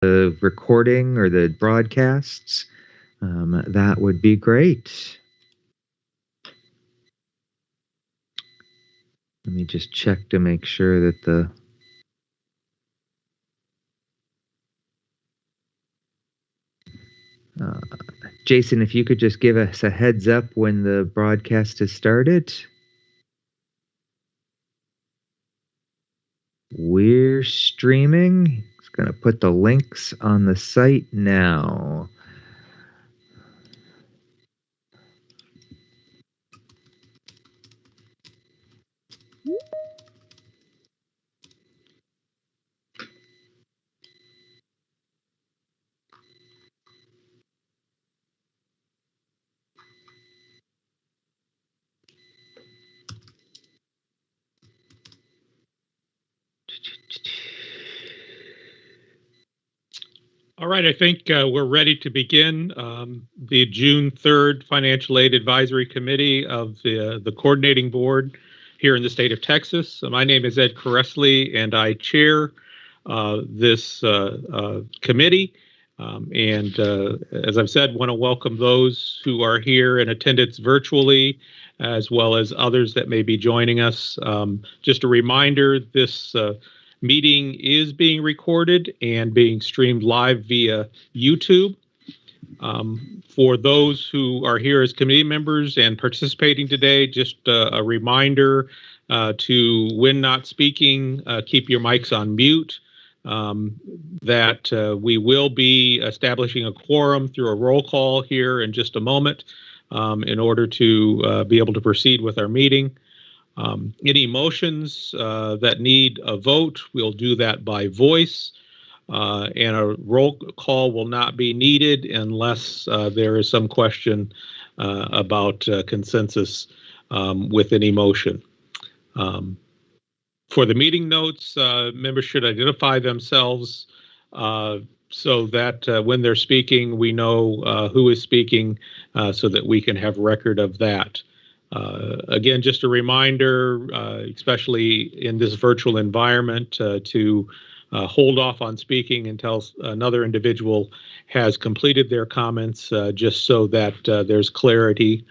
the recording or the broadcasts, that would be great. Let me just check to make sure that the Jason, if you could just give us a heads up when the broadcast has started. We're streaming. It's going to put the links on the site now. All right, I think we're ready to begin the June 3rd Financial Aid Advisory Committee of the Coordinating Board here in the state of Texas. My name is Ed Caressley, and I chair this committee. And as I've said, want to welcome those who are here in attendance virtually, as well as others that may be joining us. Just a reminder, this meeting is being recorded and being streamed live via YouTube. For those who are here as committee members and participating today, just a reminder to, when not speaking, keep your mics on mute. That we will be establishing a quorum through a roll call here in just a moment in order to be able to proceed with our meeting. Any motions that need a vote, we'll do that by voice, and a roll call will not be needed unless there is some question about consensus with any motion. For the meeting notes, members should identify themselves so that when they're speaking, we know who is speaking so that we can have record of that. Again, just a reminder, especially in this virtual environment, to hold off on speaking until another individual has completed their comments, just so that there's clarity.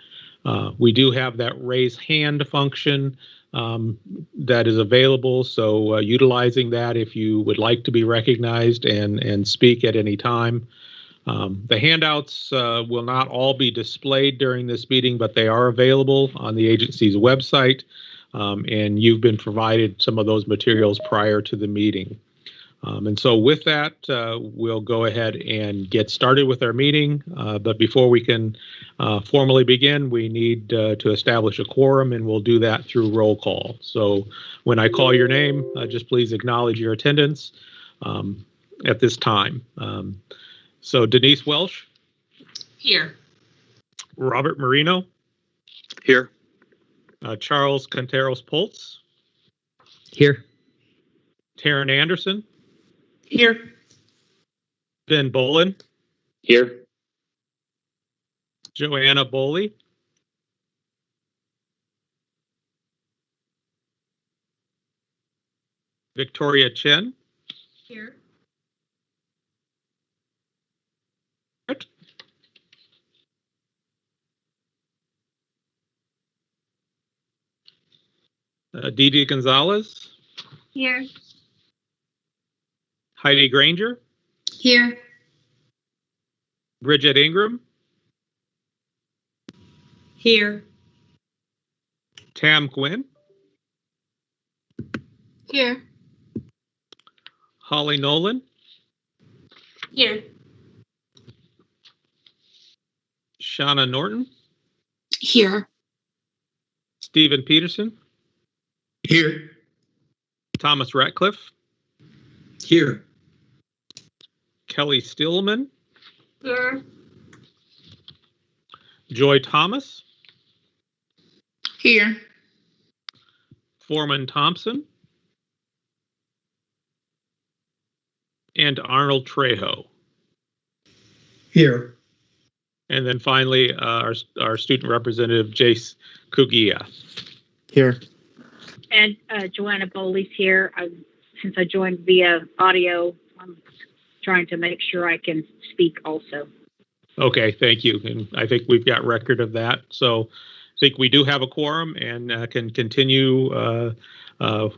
We do have that raise hand function that is available, so utilizing that if you would like to be recognized and speak at any time. The handouts will not all be displayed during this meeting, but they are available on the agency's website, and you've been provided some of those materials prior to the meeting. And so with that, we'll go ahead and get started with our meeting. But before we can formally begin, we need to establish a quorum, and we'll do that through roll call. So when I call your name, just please acknowledge your attendance at this time. So Denise Welsh? Here. Robert Marino? Here. Charles Conteros-Poltz? Here. Taryn Anderson? Here. Ben Bolin? Here. Joanna Boley? Victoria Chen? Here. Didi Gonzalez? Here. Heidi Granger? Here. Bridget Ingram? Here. Tam Quinn? Here. Holly Nolan? Here. Shauna Norton? Here. Stephen Peterson? Here. Thomas Ratcliffe? Here. Kelly Stillman? Here. Joy Thomas? Here. Foreman Thompson? And Arnold Trejo? Here. And then finally, our student representative, Jace Kugia. Here. And Joanna Boley's here. Since I joined via audio, I'm trying to make sure I can speak also. Okay, thank you. And I think we've got record of that. So I think we do have a quorum and can continue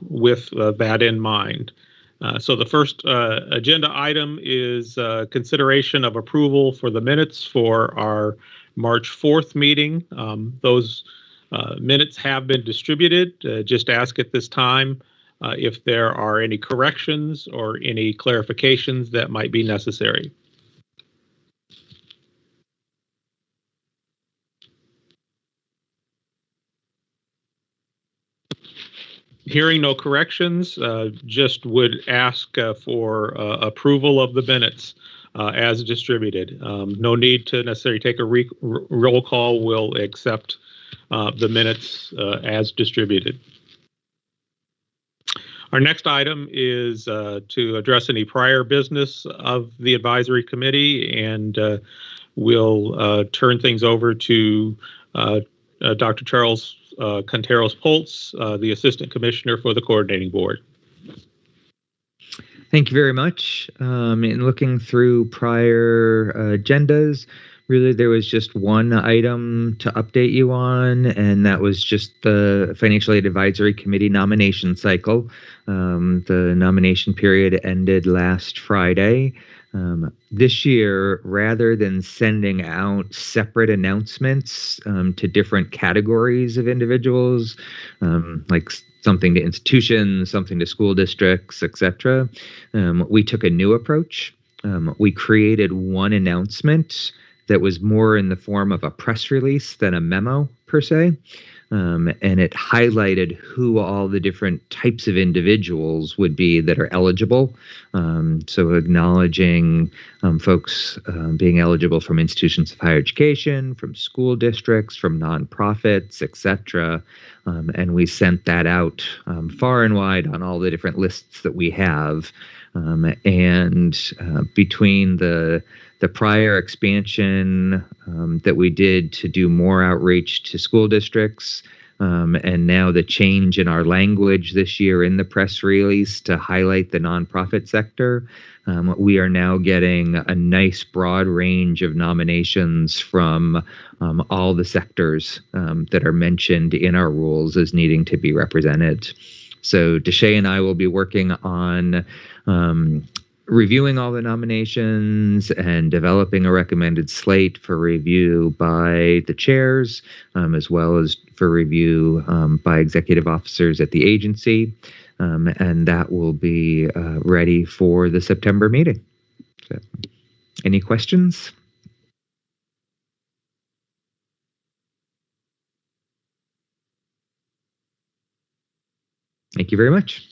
with that in mind. So the first agenda item is consideration of approval for the minutes for our March 4th meeting. Those minutes have been distributed. Just ask at this time if there are any corrections or any clarifications that might be necessary. Hearing no corrections, just would ask for approval of the minutes as distributed. No need to necessarily take a roll call. We'll accept the minutes as distributed. Our next item is to address any prior business of the advisory committee, and we'll turn things over to Dr. Charles Conteros-Poltz, the Assistant Commissioner for the Coordinating Board. Thank you very much. In looking through prior agendas, really there was just one item to update you on, and that was just the Financial Aid Advisory Committee nomination cycle. The nomination period ended last Friday. This year, rather than sending out separate announcements to different categories of individuals, like something to institutions, something to school districts, etc., we took a new approach. We created one announcement that was more in the form of a press release than a memo per se. And it highlighted who all the different types of individuals would be that are eligible. So acknowledging folks being eligible from institutions of higher education, from school districts, from nonprofits, etc. And we sent that out far and wide on all the different lists that we have. And between the prior expansion that we did to do more outreach to school districts, and now the change in our language this year in the press release to highlight the nonprofit sector, we are now getting a nice broad range of nominations from all the sectors that are mentioned in our rules as needing to be represented. So Deshay and I will be working on reviewing all the nominations and developing a recommended slate for review by the chairs, as well as for review by executive officers at the agency. And that will be ready for the September meeting. So, any questions? Thank you very much.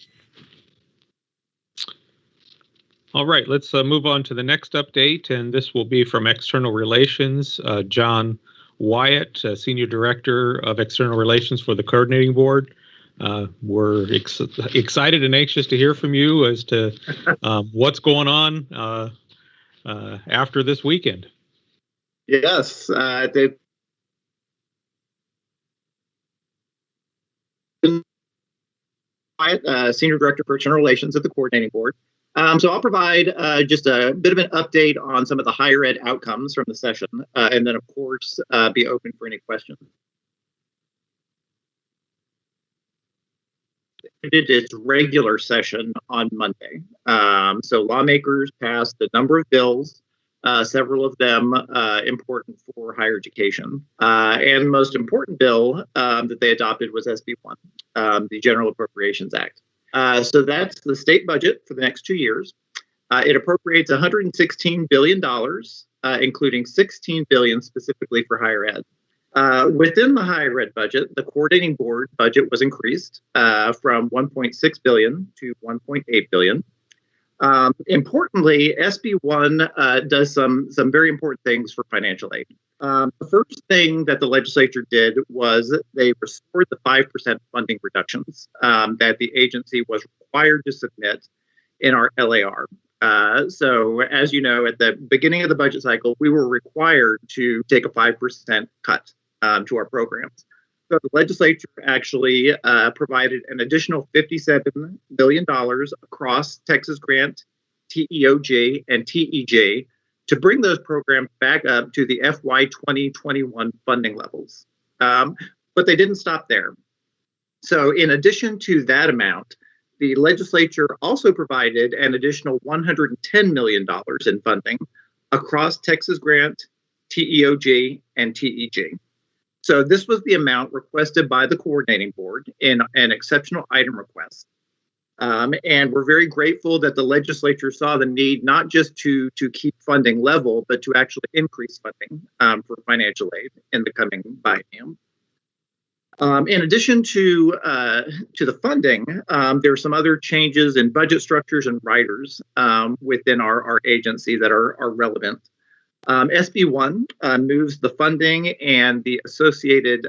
All right, let's move on to the next update, and this will be from External Relations. John Wyatt, Senior Director of External Relations for the Coordinating Board. We're excited and anxious to hear from you as to what's going on after this weekend. Yes, Wyatt, Senior Director for External Relations at the Coordinating Board. So I'll provide just a bit of an update on some of the higher ed outcomes from the session, and then, of course, be open for any questions. It did its regular session on Monday. So lawmakers passed a number of bills, several of them important for higher education. And the most important bill that they adopted was SB 1, the General Appropriations Act. So that's the state budget for the next 2 years. It appropriates $116 billion, including $16 billion specifically for higher ed. Within the higher ed budget, the coordinating board budget was increased from $1.6 billion to $1.8 billion. Importantly, SB 1 does some very important things for financial aid. The first thing that the legislature did was they restored the 5% funding reductions that the agency was required to submit in our LAR. So as you know, at the beginning of the budget cycle, we were required to take a 5% cut to our programs. So the legislature actually provided an additional $57 billion across Texas grant TEOG, and TEJ to bring those programs back up to the FY 2021 funding levels. But they didn't stop there. So in addition to that amount, the legislature also provided an additional $110 million in funding across Texas Grant, TEOG, and TEG. So this was the amount requested by the coordinating board in an exceptional item request. And we're very grateful that the legislature saw the need not just to keep funding level, but to actually increase funding for financial aid in the coming biennium. In addition to the funding, there are some other changes in budget structures and riders within our agency that are relevant. SB 1 moves the funding and the associated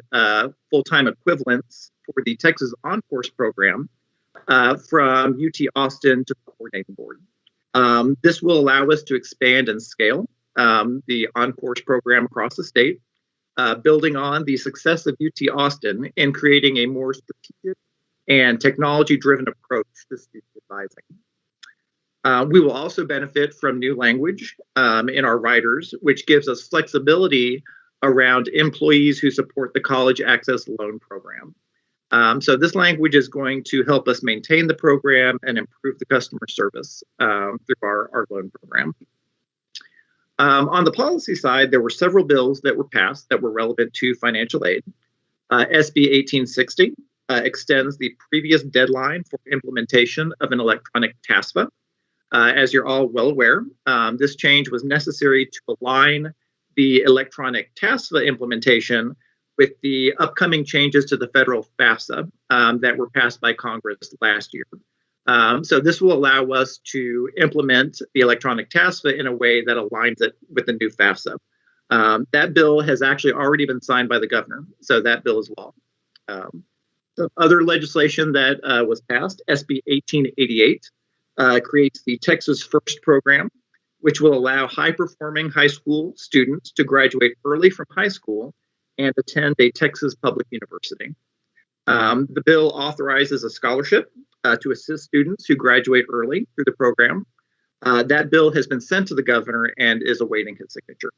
full-time equivalents for the Texas On-Course program from UT Austin to the coordinating board. This will allow us to expand and scale the On-Course program across the state, building on the success of UT Austin in creating a more strategic and technology-driven approach to student advising. We will also benefit from new language in our riders, which gives us flexibility around employees who support the College Access Loan Program. So this language is going to help us maintain the program and improve the customer service through our loan program. On the policy side, there were several bills that were passed that were relevant to financial aid. SB 1860 extends the previous deadline for implementation of an electronic TASFA. As you're all well aware, this change was necessary to align the electronic TASFA implementation with the upcoming changes to the federal FAFSA that were passed by Congress last year. So this will allow us to implement the electronic TASFA in a way that aligns it with the new FAFSA. That bill has actually already been signed by the governor, so that bill is law. The other legislation that was passed, SB 1888, creates the Texas First program, which will allow high-performing high school students to graduate early from high school and attend a Texas public university. The bill authorizes a scholarship to assist students who graduate early through the program. That bill has been sent to the governor and is awaiting his signature.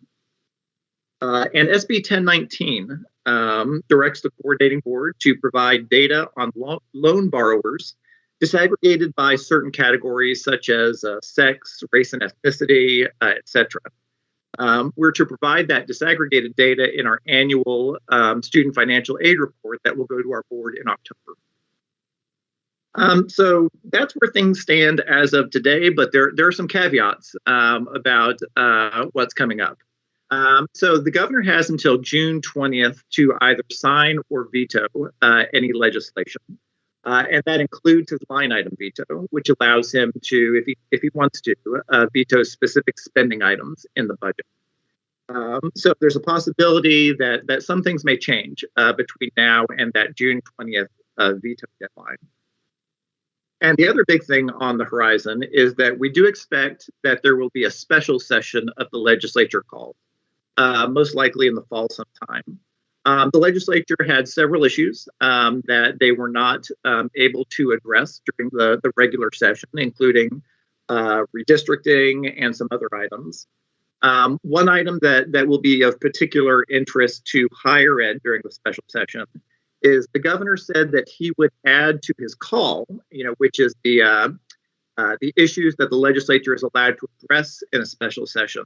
And SB 1019 directs the coordinating board to provide data on loan borrowers disaggregated by certain categories such as sex, race and ethnicity, etc. We're to provide that disaggregated data in our annual student financial aid report that will go to our board in October. So that's where things stand as of today, but there are some caveats about what's coming up. So the governor has until June 20th to either sign or veto any legislation. And that includes his line item veto, which allows him to, if he wants to, veto specific spending items in the budget. So there's a possibility that some things may change between now and that June 20th veto deadline. And the other big thing on the horizon is that we do expect that there will be a special session of the legislature called, most likely in the fall sometime. The legislature had several issues that they were not able to address during the regular session, including redistricting and some other items. One item that will be of particular interest to higher ed during the special session is the governor said that he would add to his call, which is the issues that the legislature is allowed to address in a special session,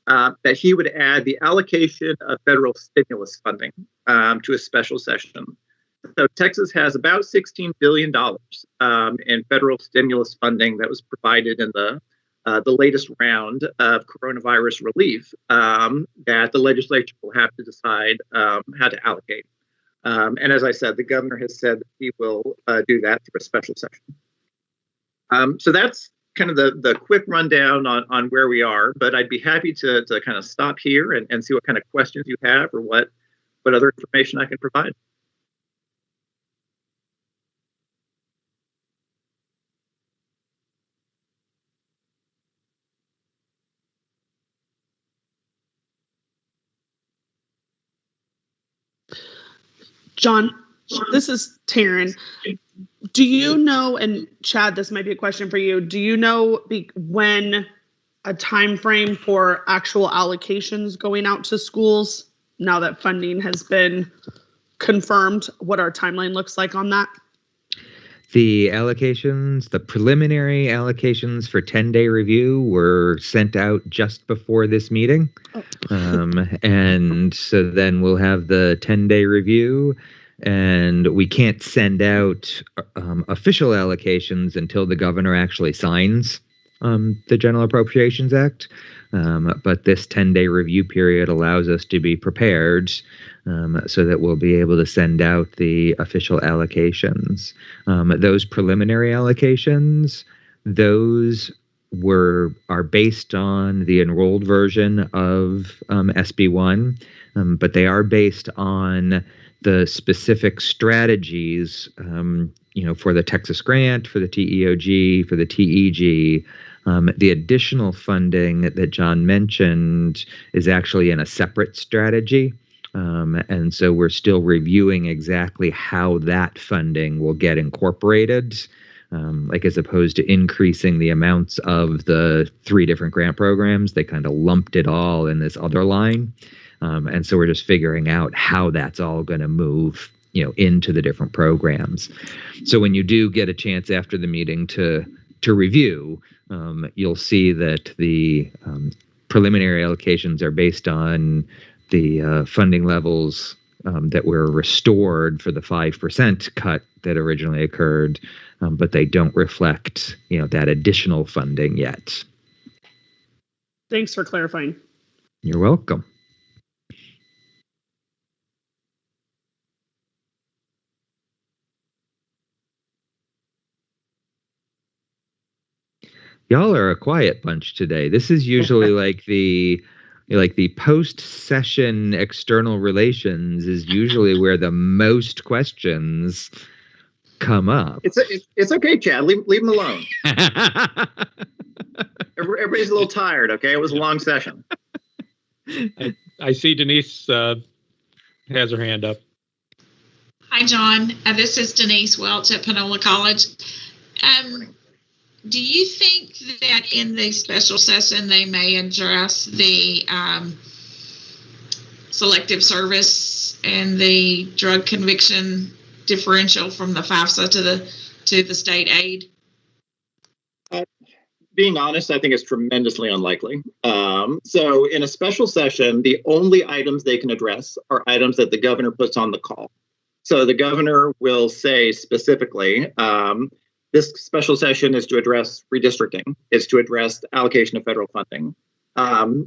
that he would add the allocation of federal stimulus funding to a special session. So Texas has about $16 billion in federal stimulus funding that was provided in the latest round of coronavirus relief that the legislature will have to decide how to allocate. And as I said, the governor has said that he will do that through a special session. So that's kind of the quick rundown on where we are, but I'd be happy to kind of stop here and see what kind of questions you have or what other information I can provide. John, this is Taryn. Do you know, and Chad, this might be a question for you, do you know when a time frame for actual allocations going out to schools, now that funding has been confirmed, what our timeline looks like on that? The allocations, the preliminary allocations for 10-day review were sent out just before this meeting. And so then we'll have the 10-day review, and we can't send out official allocations until the governor actually signs the General Appropriations Act. But this 10-day review period allows us to be prepared so that we'll be able to send out the official allocations. Those preliminary allocations, those are based on the enrolled version of SB1, but they are based on the specific strategies, for the Texas grant, for the TEOG, for the TEG. The additional funding that John mentioned is actually in a separate strategy. And so we're still reviewing exactly how that funding will get incorporated, as opposed to increasing the amounts of the 3 different grant programs. They kind of lumped it all in this other line. And so we're just figuring out how that's all going to move, into the different programs. So when you do get a chance after the meeting to review, you'll see that the preliminary allocations are based on the funding levels that were restored for the 5% cut that originally occurred, but they don't reflect, that additional funding yet. Thanks for clarifying. You're welcome. Y'all are a quiet bunch today. This is usually like the post-session external relations is usually where the most questions come up. It's okay, Chad. Leave them alone. Everybody's a little tired. Okay, it was a long session. I see Denise has her hand up. Hi, John. This is Denise Welch at Panola College. Do you think that in the special session they may address the selective service and the drug conviction differential from the FAFSA to the state aid? Being honest, I think it's tremendously unlikely. So in a special session, the only items they can address are items that the governor puts on the call. So the governor will say specifically, this special session is to address redistricting, is to address the allocation of federal funding.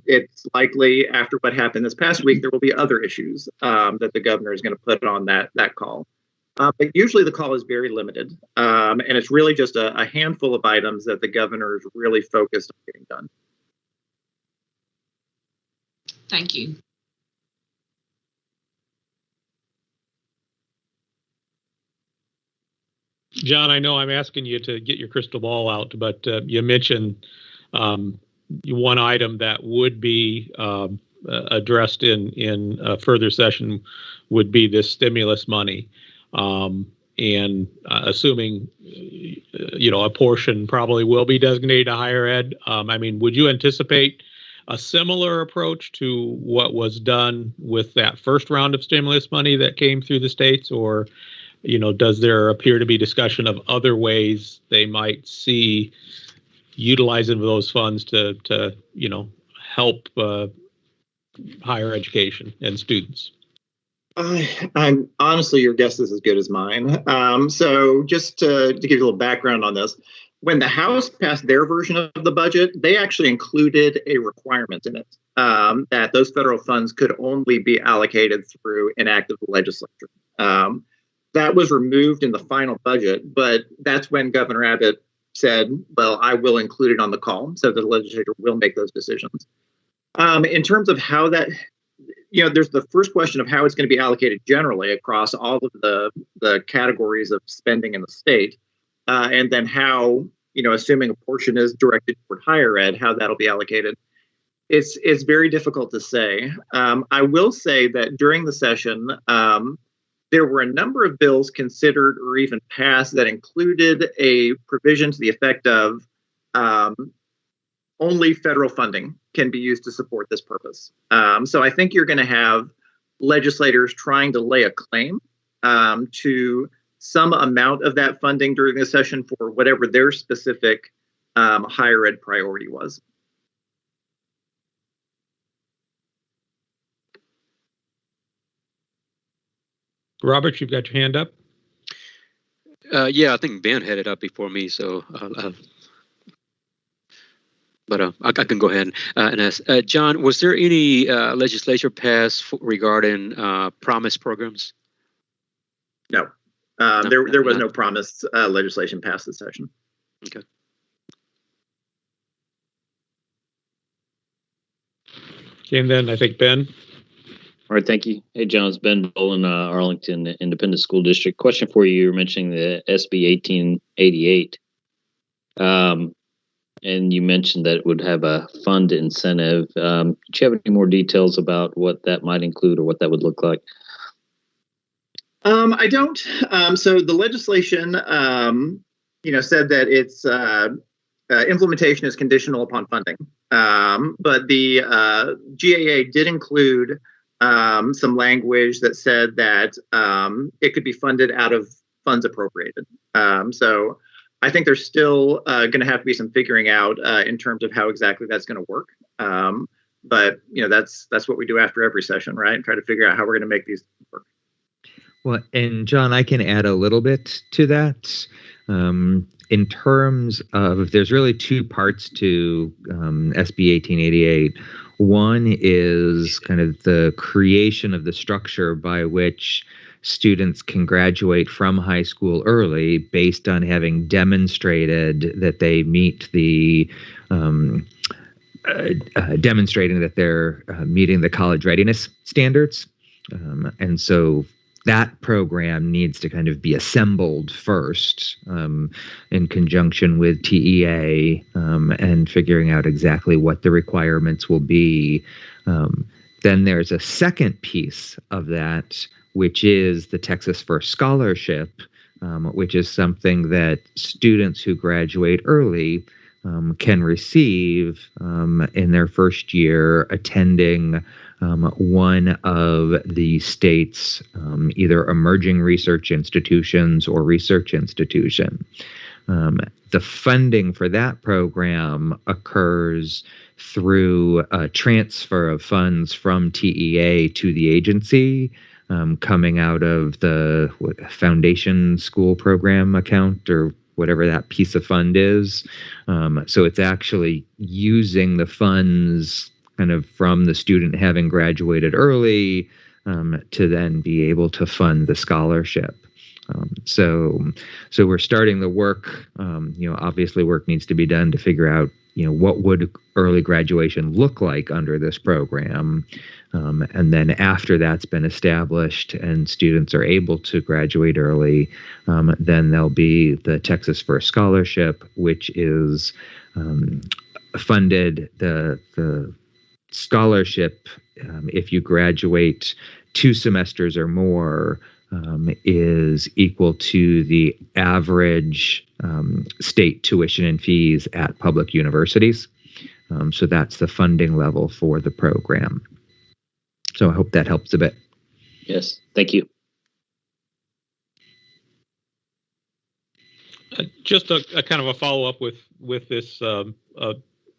It's likely after what happened this past week, there will be other issues that the governor is going to put on that call. But usually the call is very limited. And it's really just a handful of items that the governor is really focused on getting done. Thank you. John, I know I'm asking you to get your crystal ball out, but you mentioned one item that would be addressed in a further session would be this stimulus money. And assuming, a portion probably will be designated to higher ed. Would you anticipate a similar approach to what was done with that first round of stimulus money that came through the states, or does there appear to be discussion of other ways they might see utilizing those funds to help higher education and students? I'm honestly, your guess is as good as mine. So just to give you a little background on this, when the House passed their version of the budget, they actually included a requirement in it that those federal funds could only be allocated through an act of the legislature. That was removed in the final budget, but that's when Governor Abbott said, well, I will include it on the call, so the legislature will make those decisions. In terms of how that, there's the first question of how it's going to be allocated generally across all of the categories of spending in the state, and then how, assuming a portion is directed toward higher ed, how that'll be allocated. It's very difficult to say. I will say that during the session, there were a number of bills considered or even passed that included a provision to the effect of only federal funding can be used to support this purpose. So I think you're going to have legislators trying to lay a claim to some amount of that funding during the session for whatever their specific higher ed priority was. Robert, you've got your hand up. Yeah, I think Ben had it up before me, so but I can go ahead and ask. John, was there any legislature passed regarding promise programs? No, there was no promised legislation passed this session. Okay. And then I think Ben. All right, thank you. Hey, John, it's Ben Boland, Arlington Independent School District. Question for you. You were mentioning the SB 1888. And you mentioned that it would have a fund incentive. Do you have any more details about what that might include or what that would look like? I don't. So the legislation, said that its implementation is conditional upon funding. But the GAA did include some language that said that it could be funded out of funds appropriated. So I think there's still going to have to be some figuring out in terms of how exactly that's going to work. But that's what we do after every session, right? Try to figure out how we're going to make these work. Well, and John, I can add a little bit to that. In terms of, there's really two parts to SB 1888. One is kind of the creation of the structure by which students can graduate from high school early based on having demonstrated that they meet the demonstrating that they're meeting the college readiness standards. And so that program needs to kind of be assembled first in conjunction with TEA and figuring out exactly what the requirements will be. Then there's a second piece of that, which is the Texas First Scholarship, which is something that students who graduate early can receive in their first year attending one of the state's either emerging research institutions or research institution. The funding for that program occurs through a transfer of funds from TEA to the agency, coming out of the foundation school program account or whatever that piece of fund is. So it's actually using the funds kind of from the student having graduated early to then be able to fund the scholarship. So we're starting the work. Obviously work needs to be done to figure out, what would early graduation look like under this program. And then after that's been established and students are able to graduate early, then there'll be the Texas First Scholarship, which is funded. The scholarship, if you graduate 2 semesters or more, is equal to the average state tuition and fees at public universities. So that's the funding level for the program. So I hope that helps a bit. Yes, thank you. Just a kind of a follow-up with this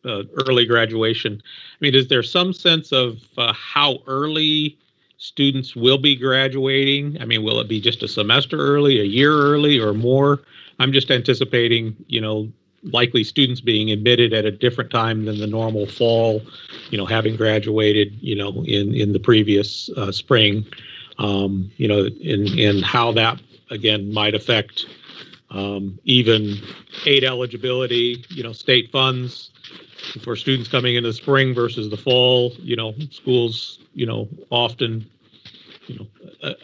early graduation. I mean, is there some sense of how early students will be graduating? I mean, will it be just a semester early, a year early, or more? I'm just anticipating, likely students being admitted at a different time than the normal fall, having graduated, in the previous spring, and how that, again, might affect even aid eligibility, state funds for students coming in the spring versus the fall. Schools, often,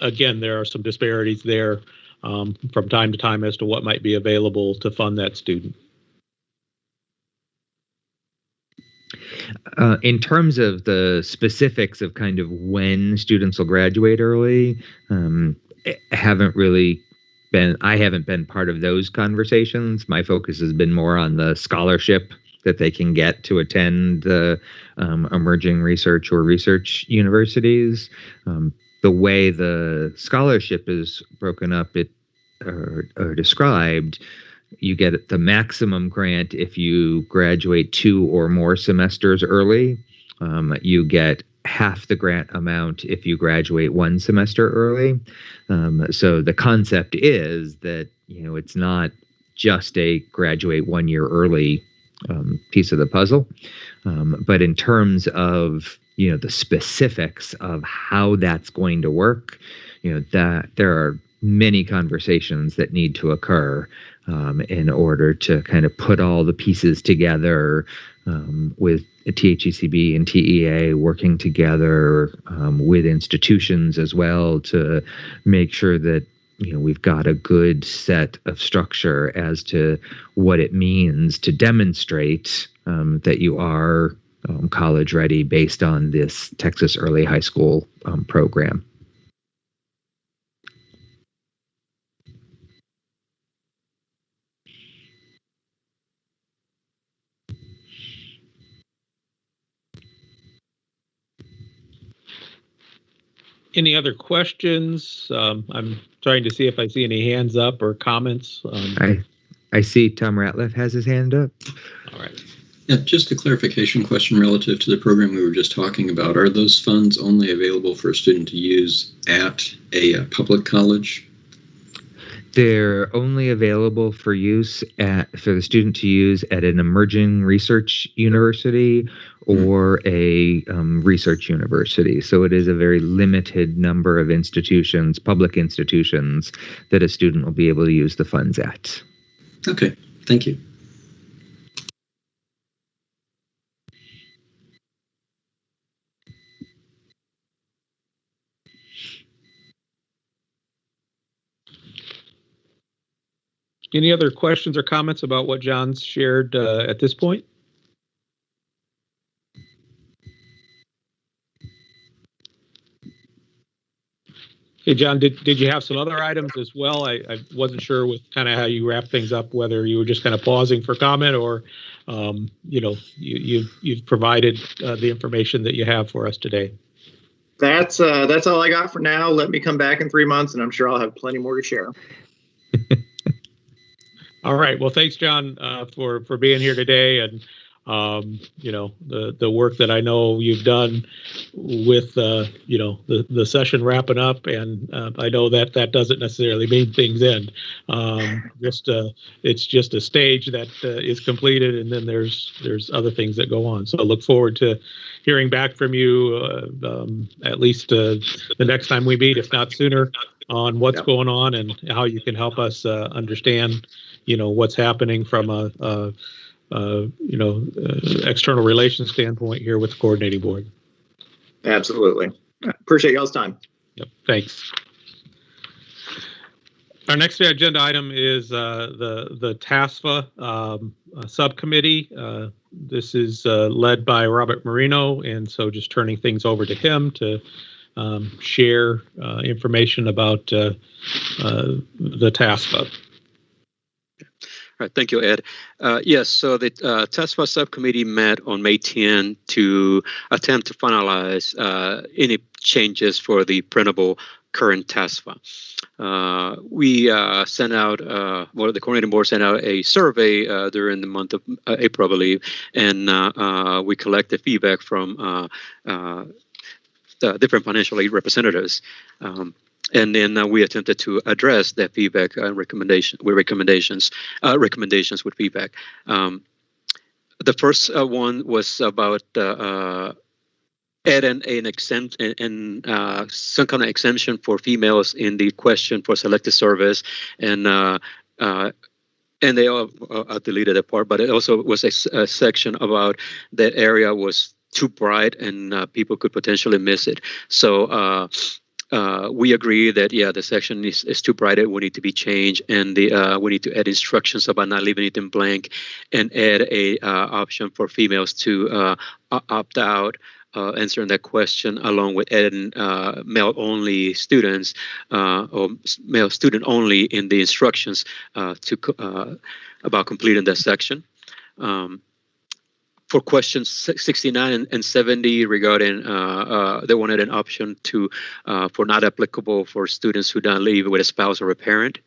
again, there are some disparities there from time to time as to what might be available to fund that student. In terms of the specifics of kind of when students will graduate early, haven't been part of those conversations. My focus has been more on the scholarship that they can get to attend the emerging research or research universities. The way the scholarship is broken up or described, you get the maximum grant if you graduate 2 or more semesters early. You get half the grant amount if you graduate 1 semester early. So the concept is that, it's not just a graduate 1 year early piece of the puzzle. But in terms of, the specifics of how that's going to work, that there are many conversations that need to occur in order to kind of put all the pieces together, with THECB and TEA working together with institutions as well to make sure that we've got a good set of structure as to what it means to demonstrate that you are college ready based on this Texas Early High School program. Any other questions? I'm trying to see if I see any hands up or comments. I see Tom Ratliff has his hand up. All right. Yeah, just a clarification question relative to the program we were just talking about. Are those funds only available for a student to use at a public college? They're only available for use for the student to use at an emerging research university or a research university. So it is a very limited number of institutions, public institutions, that a student will be able to use the funds at. Okay, thank you. Any other questions or comments about what John's shared at this point? Hey, John, did you have some other items as well? I wasn't sure with kind of how you wrap things up, whether you were just kind of pausing for comment or, you've provided the information that you have for us today. That's all I got for now. Let me come back in 3 months, and I'm sure I'll have plenty more to share. All right. Well, thanks, John, for being here today, and the work that I know you've done with the session wrapping up, and I know that doesn't necessarily mean things end. It's just a stage that is completed, and then there's other things that go on. So I look forward to hearing back from you at least the next time we meet, if not sooner, on what's going on and how you can help us understand what's happening from a external relations standpoint here with the coordinating board. Absolutely. Appreciate y'all's time. Yep. Thanks. Our next agenda item is the TASFA subcommittee. This is led by Robert Marino, and so just turning things over to him to share information about the TASFA. All right, thank you, Ed. Yes, so the TASFA subcommittee met on May 10 to attempt to finalize any changes for the printable current TASFA. We sent out, the coordinating board sent out a survey during the month of April, I believe, and we collected feedback from different financial aid representatives. And then we attempted to address that feedback and recommendations with feedback. The first one was about adding an exemption and some kind of exemption for females in the question for selective service, and they all deleted that part. But it also was a section about that area was too bright and people could potentially miss it. So. We agree that, the section is too bright. It will need to be changed, and we need to add instructions about not leaving anything blank, and add a option for females to opt out answering that question, along with adding male-only students or male student-only in the instructions about completing that section. For questions 69 and 70 regarding, they wanted an option for not applicable for students who don't live with a spouse or a parent.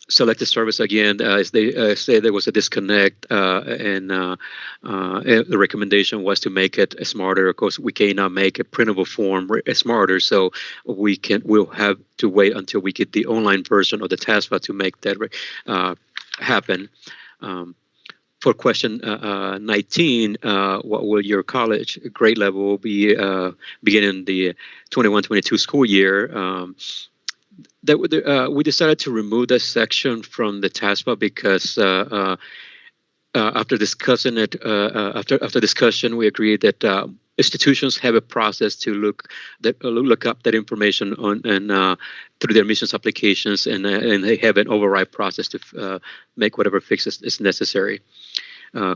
Selected service, again, as they say, there was a disconnect, and the recommendation was to make it smarter. Of course, we cannot make a printable form smarter, so we'll have to wait until we get the online version of the TASFA to make that happen. For question 19, what will your college grade level be beginning the 21-22 school year? We decided to remove that section from the TASFA because after discussing it, after discussion, we agreed that institutions have a process to look up that information through their admissions applications, and they have an override process to make whatever fixes is necessary.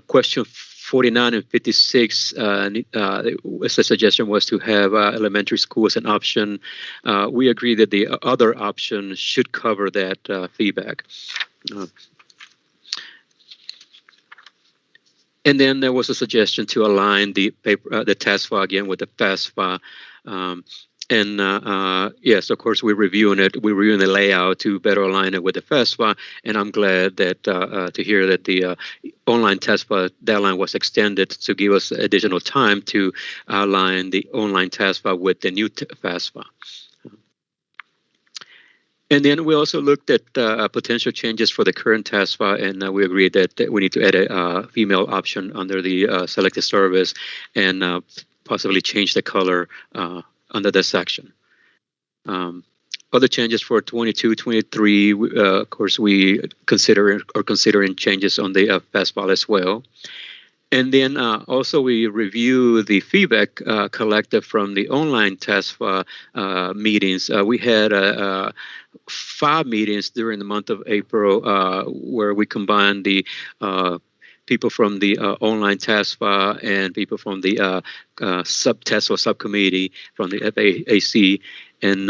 Question 49 and 56, the suggestion was to have elementary school as an option. We agree that the other option should cover that feedback. And then there was a suggestion to align the TASFA again with the FASFA. Yes, of course, we're reviewing it. We're reviewing the layout to better align it with the FASFA. And I'm glad that to hear that the online TASFA deadline was extended to give us additional time to align the online TASFA with the new FASFA. And then we also looked at potential changes for the current TASFA, and we agreed that we need to add a female option under the selected service and possibly change the color under that section. Other changes for 22-23, of course, we considering changes on the FASFA as well. And then also we review the feedback collected from the online TASFA meetings. We had 5 meetings during the month of April where we combined the people from the online TASFA and people from the TASFA subcommittee from the FAAC, and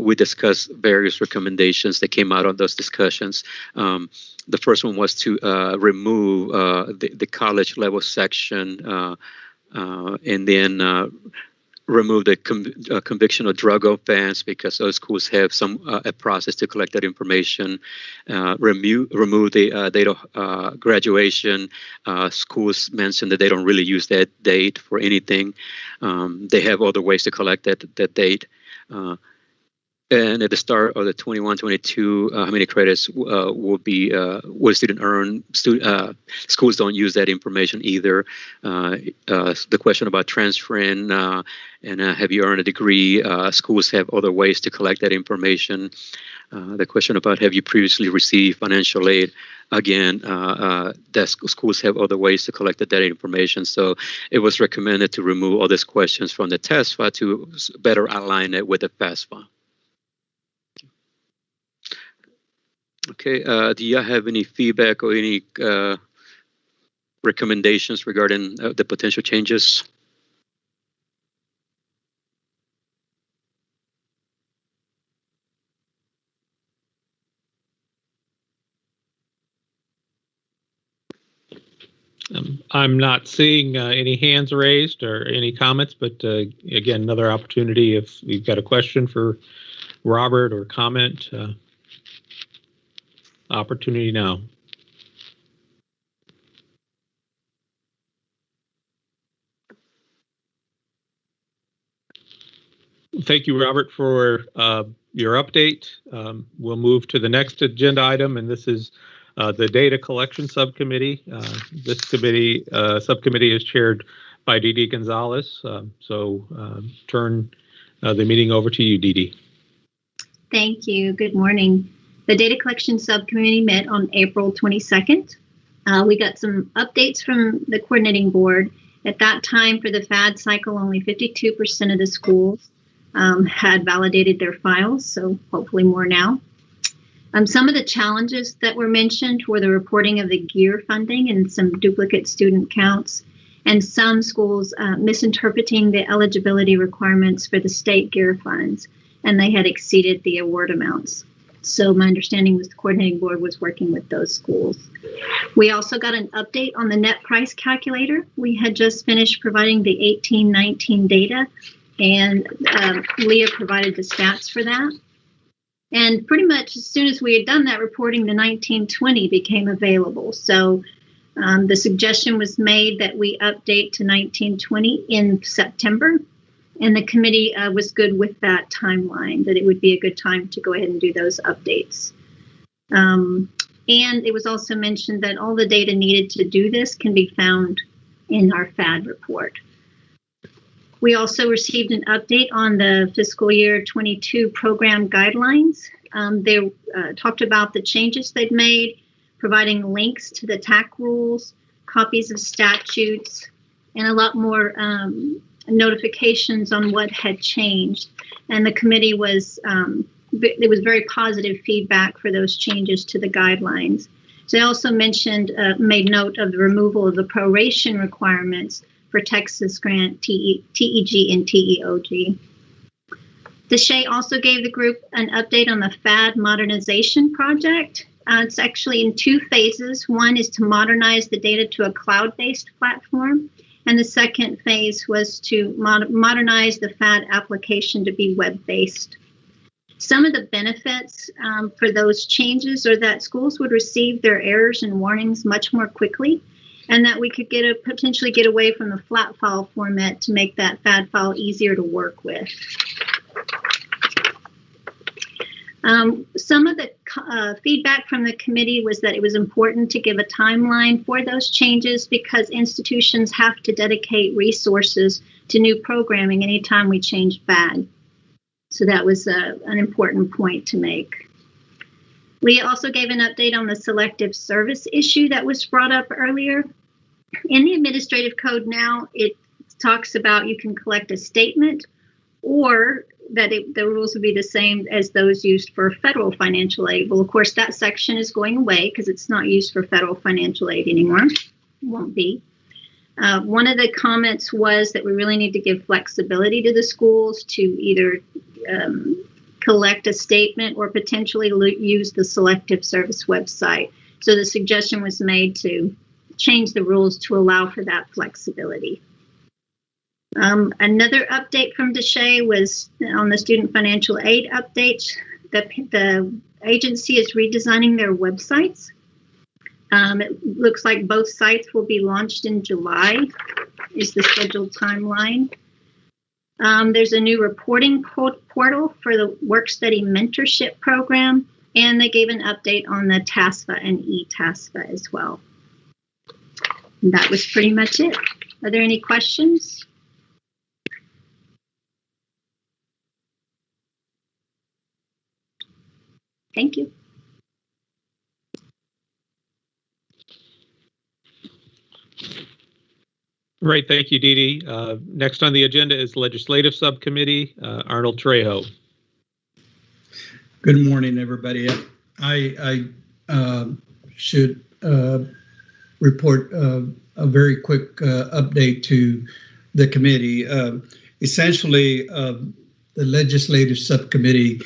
we discussed various recommendations that came out of those discussions. The first one was to remove the college level section and then remove the conviction of drug offense, because those schools have a process to collect that information. Remove the date of graduation. Schools mentioned that they don't really use that date for anything. They have other ways to collect that date. And at the start of the 21-22, how many credits will student earn? Schools don't use that information either. The question about transferring and have you earned a degree? Schools have other ways to collect that information. The question about have you previously received financial aid? Again, that schools have other ways to collect that information. So it was recommended to remove all these questions from the TASFA to better align it with the FASFA. Okay, do you have any feedback or any recommendations regarding the potential changes? I'm not seeing any hands raised or any comments, but again, another opportunity if you've got a question for Robert or comment. Opportunity now. Thank you, Robert, for your update. We'll move to the next agenda item, and this is the Data Collection Subcommittee. This subcommittee is chaired by Didi Gonzalez. Turn the meeting over to you, Didi. Thank you. Good morning. The Data Collection Subcommittee met on April 22nd. We got some updates from the coordinating board. At that time, for the FAD cycle, only 52% of the schools had validated their files, so hopefully more now. Some of the challenges that were mentioned were the reporting of the GEAR funding and some duplicate student counts, and some schools misinterpreting the eligibility requirements for the state GEAR funds, and they had exceeded the award amounts. So my understanding was the coordinating board was working with those schools. We also got an update on the net price calculator. We had just finished providing the 18-19 data, and Leah provided the stats for that. And pretty much as soon as we had done that reporting, the 19-20 became available. So the suggestion was made that we update to 19-20 in September. And the committee was good with that timeline, that it would be a good time to go ahead and do those updates. And it was also mentioned that all the data needed to do this can be found in our FAD report. We also received an update on the fiscal year 22 program guidelines. They talked about the changes they've made, providing links to the TAC rules, copies of statutes, and a lot more notifications on what had changed. And the committee was, there was very positive feedback for those changes to the guidelines. So they also mentioned, made note of the removal of the proration requirements for Texas Grant, TEG, and TEOG. Deshay also gave the group an update on the FAD modernization project. It's actually in two phases. One is to modernize the data to a cloud-based platform. And the second phase was to modernize the FAD application to be web-based. Some of the benefits for those changes are that schools would receive their errors and warnings much more quickly, and that we could potentially get away from the flat file format to make that FAD file easier to work with. Some of the feedback from the committee was that it was important to give a timeline for those changes because institutions have to dedicate resources to new programming anytime we change FAD. So that was an important point to make. Leah also gave an update on the selective service issue that was brought up earlier. In the administrative code now, it talks about you can collect a statement or that the rules would be the same as those used for federal financial aid. Well, of course, that section is going away because it's not used for federal financial aid anymore. It won't be. One of the comments was that we really need to give flexibility to the schools to either collect a statement or potentially use the selective service website. So the suggestion was made to change the rules to allow for that flexibility. Another update from Deshay was on the student financial aid updates. The agency is redesigning their websites. It looks like both sites will be launched in July, is the scheduled timeline. There's a new reporting portal for the work study mentorship program, and they gave an update on the TASFA and e-TASFA as well. And that was pretty much it. Are there any questions? Thank you. Right, thank you, Dee Dee. Next on the agenda is Legislative Subcommittee, Arnold Trejo. Good morning, everybody. I should report a very quick update to the committee. Essentially, the Legislative Subcommittee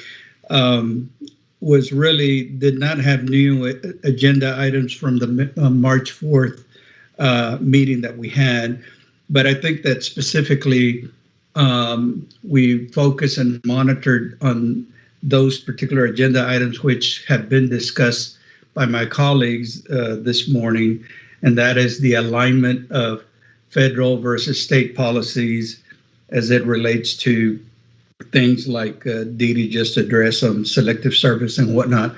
did not have new agenda items from the March 4th meeting that we had, but I think that specifically we focused and monitored on those particular agenda items which have been discussed by my colleagues this morning, and that is the alignment of federal versus state policies as it relates to things like Dee Dee just addressed on selective service and whatnot.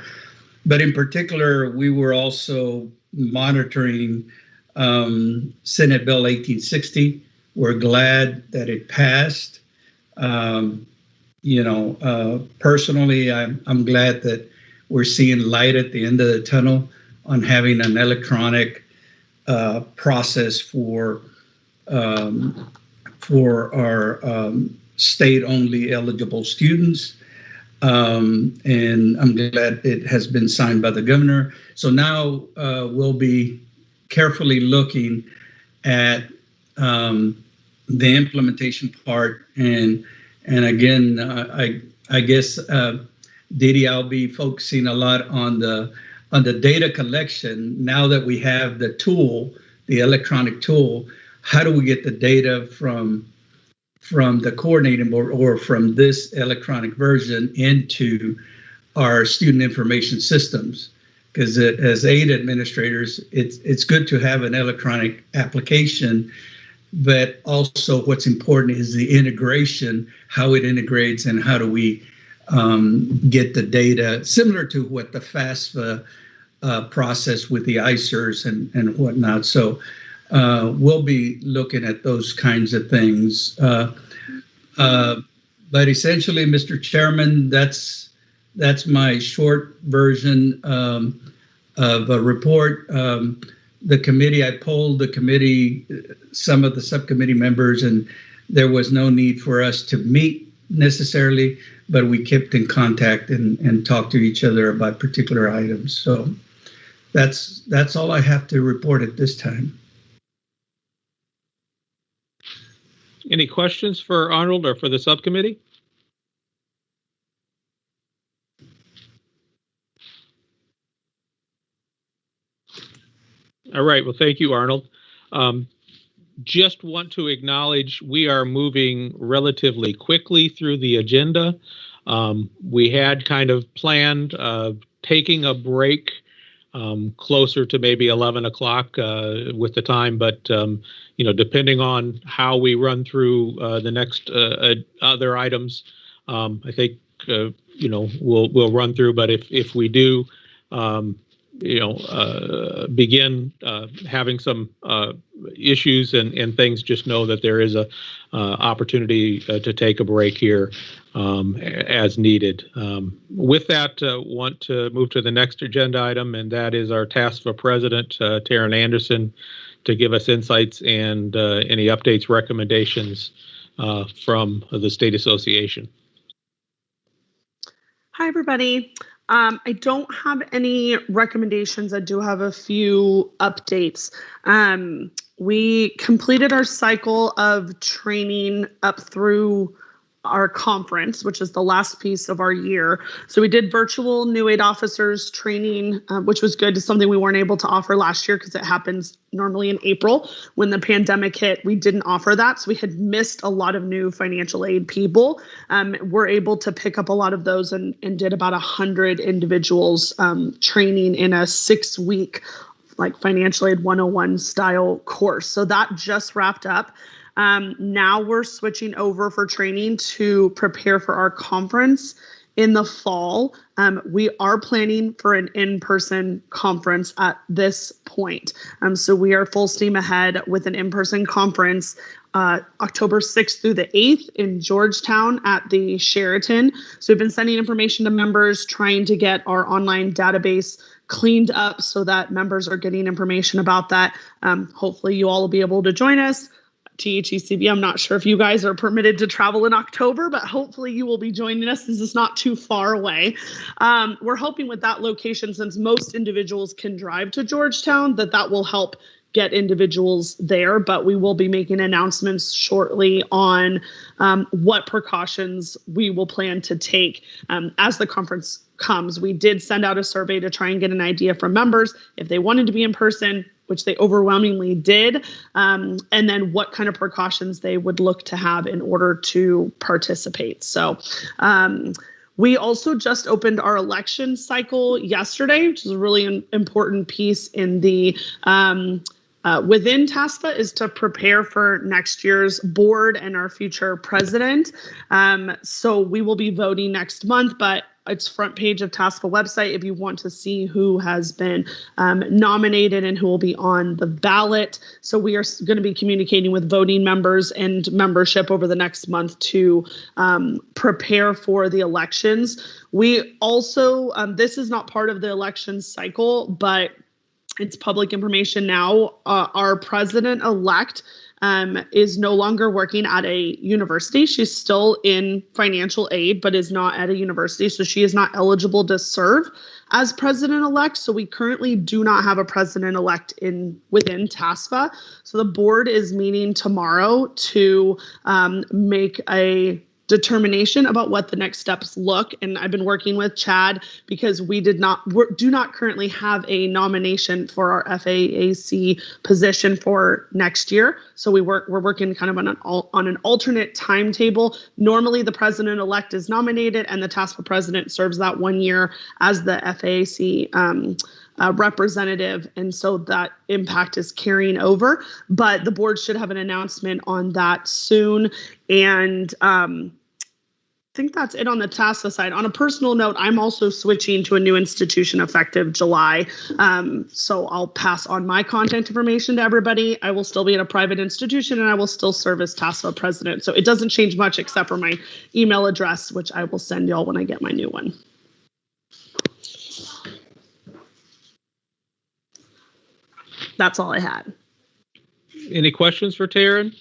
But in particular, we were also monitoring Senate Bill 1860. We're glad that it passed. Personally, I'm glad that we're seeing light at the end of the tunnel on having an electronic process for our state-only eligible students. And I'm glad it has been signed by the governor. So now we'll be carefully looking at the implementation part, and again, I guess Didi, I'll be focusing a lot on the data collection. Now that we have the tool, the electronic tool, how do we get the data from the coordinating board or from this electronic version into our student information systems? Because as aid administrators, it's good to have an electronic application, but also what's important is the integration, how it integrates, and how do we get the data similar to what the FAFSA process with the ICERs and whatnot. So we'll be looking at those kinds of things. But essentially, Mr. Chairman, that's my short version of a report. The committee, I polled the committee, some of the subcommittee members, and there was no need for us to meet necessarily, but we kept in contact and talked to each other about particular items. So that's all I have to report at this time. Any questions for Arnold or for the subcommittee? All right, well, thank you, Arnold. Just want to acknowledge we are moving relatively quickly through the agenda. We had kind of planned taking a break closer to maybe 11 o'clock with the time, but you know, depending on how we run through the next other items, I think you know, we'll run through. But if we do, you know, begin having some issues and things, just know that there is a opportunity to take a break here as needed. With that, want to move to the next agenda item, and that is our TASFA president, Taryn Anderson, to give us insights and any updates, recommendations from the State Association. Hi, everybody. I don't have any recommendations. I do have a few updates. We completed our cycle of training up through our conference, which is the last piece of our year. So we did virtual new aid officers training, which was good. It's something we weren't able to offer last year because it happens normally in April. When the pandemic hit, we didn't offer that. So we had missed a lot of new financial aid people. We're able to pick up a lot of those and did about 100 individuals training in a 6-week like financial aid 101 style course. So that just wrapped up. Now we're switching over for training to prepare for our conference in the fall. We are planning for an in-person conference at this point. So we are full steam ahead with an in-person conference October 6th through the 8th in Georgetown at the Sheraton. So we've been sending information to members, trying to get our online database cleaned up so that members are getting information about that. Hopefully you all will be able to join us. THECB, I'm not sure if you guys are permitted to travel in October, but hopefully you will be joining us. This is not too far away. We're hoping with that location, since most individuals can drive to Georgetown, that will help get individuals there, but we will be making announcements shortly on what precautions we will plan to take as the conference comes. We did send out a survey to try and get an idea from members if they wanted to be in person, which they overwhelmingly did, and then what kind of precautions they would look to have in order to participate. So we also just opened our election cycle yesterday, which is a really important piece in the within TASFA, is to prepare for next year's board and our future president. So we will be voting next month, but it's front page of TASFA website if you want to see who has been nominated and who will be on the ballot. So we are going to be communicating with voting members and membership over the next month to prepare for the elections. We also, this is not part of the election cycle, but it's public information now. Our president-elect is no longer working at a university. She's still in financial aid, but is not at a university. So she is not eligible to serve as president-elect. So we currently do not have a president-elect within TASFA. So the board is meeting tomorrow to make a determination about what the next steps look. And I've been working with Chad because we do not currently have a nomination for our FAAC position for next year. So we're working kind of on an alternate timetable. Normally the president-elect is nominated and the TASFA president serves that 1 year as the FAAC representative, and so that impact is carrying over. But the board should have an announcement on that soon. And I think that's it on the TASFA side. On a personal note, I'm also switching to a new institution effective July. So I'll pass on my contact information to everybody. I will still be in a private institution and I will still serve as TASFA president. So it doesn't change much except for my email address, which I will send y'all when I get my new one. That's all I had. Any questions for Taryn?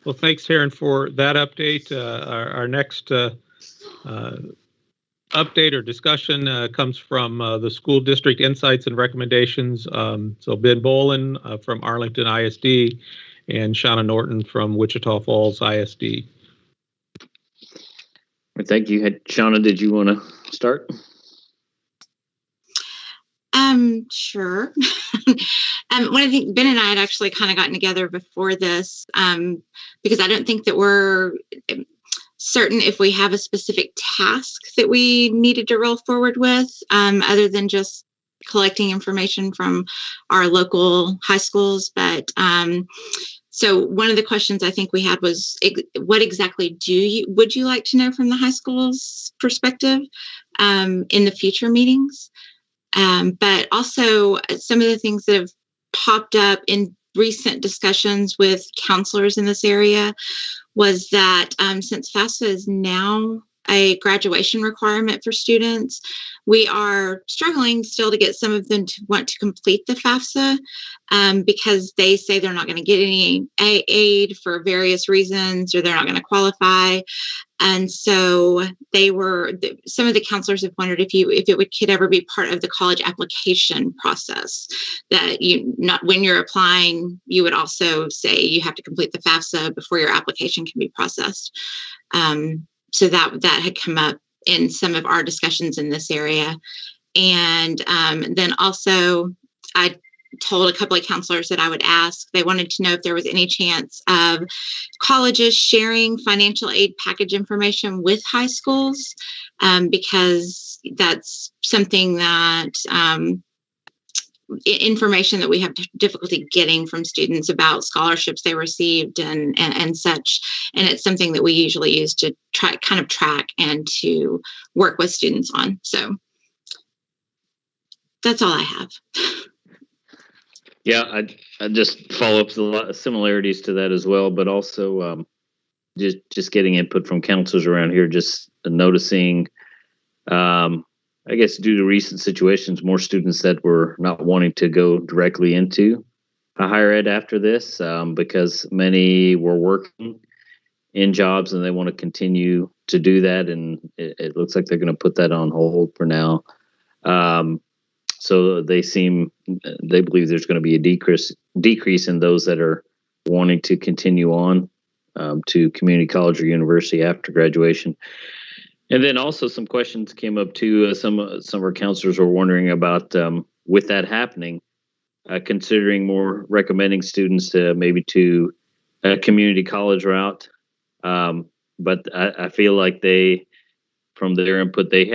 Well, thanks, Taryn, for that update. Our next update or discussion comes from the School District Insights and Recommendations. So Ben Bolin from Arlington ISD and Shauna Norton from Wichita Falls ISD. Thank you. Shauna, did you want to start? Sure. What I think Ben and I had actually kind of gotten together before this, because I don't think that we're certain if we have a specific task that we needed to roll forward with, other than just collecting information from our local high schools. But so one of the questions I think we had was, what exactly would you like to know from the high school's perspective in the future meetings? But also some of the things that have popped up in recent discussions with counselors in this area was that since FAFSA is now a graduation requirement for students, we are struggling still to get some of them to want to complete the FAFSA because they say they're not going to get any aid for various reasons, or they're not going to qualify. And so some of the counselors have wondered if it could ever be part of the college application process, that when you're applying, you would also say you have to complete the FAFSA before your application can be processed. So that had come up in some of our discussions in this area. And then also I told a couple of counselors that I would ask. They wanted to know if there was any chance of colleges sharing financial aid package information with high schools, because that's something that information that we have difficulty getting from students about scholarships they received and such. And it's something that we usually use to kind of track and to work with students on. So that's all I have. Yeah, I just follow up with a lot of similarities to that as well, but also just getting input from counselors around here, just noticing, I guess due to recent situations, more students that were not wanting to go directly into a higher ed after this, because many were working in jobs and they want to continue to do that. And it looks like they're going to put that on hold for now. So they believe there's going to be a decrease in those that are wanting to continue on to community college or university after graduation. And then also some questions came up too. Some of our counselors were wondering about, with that happening, considering more recommending students to maybe to a community college route. But I feel like from their input, they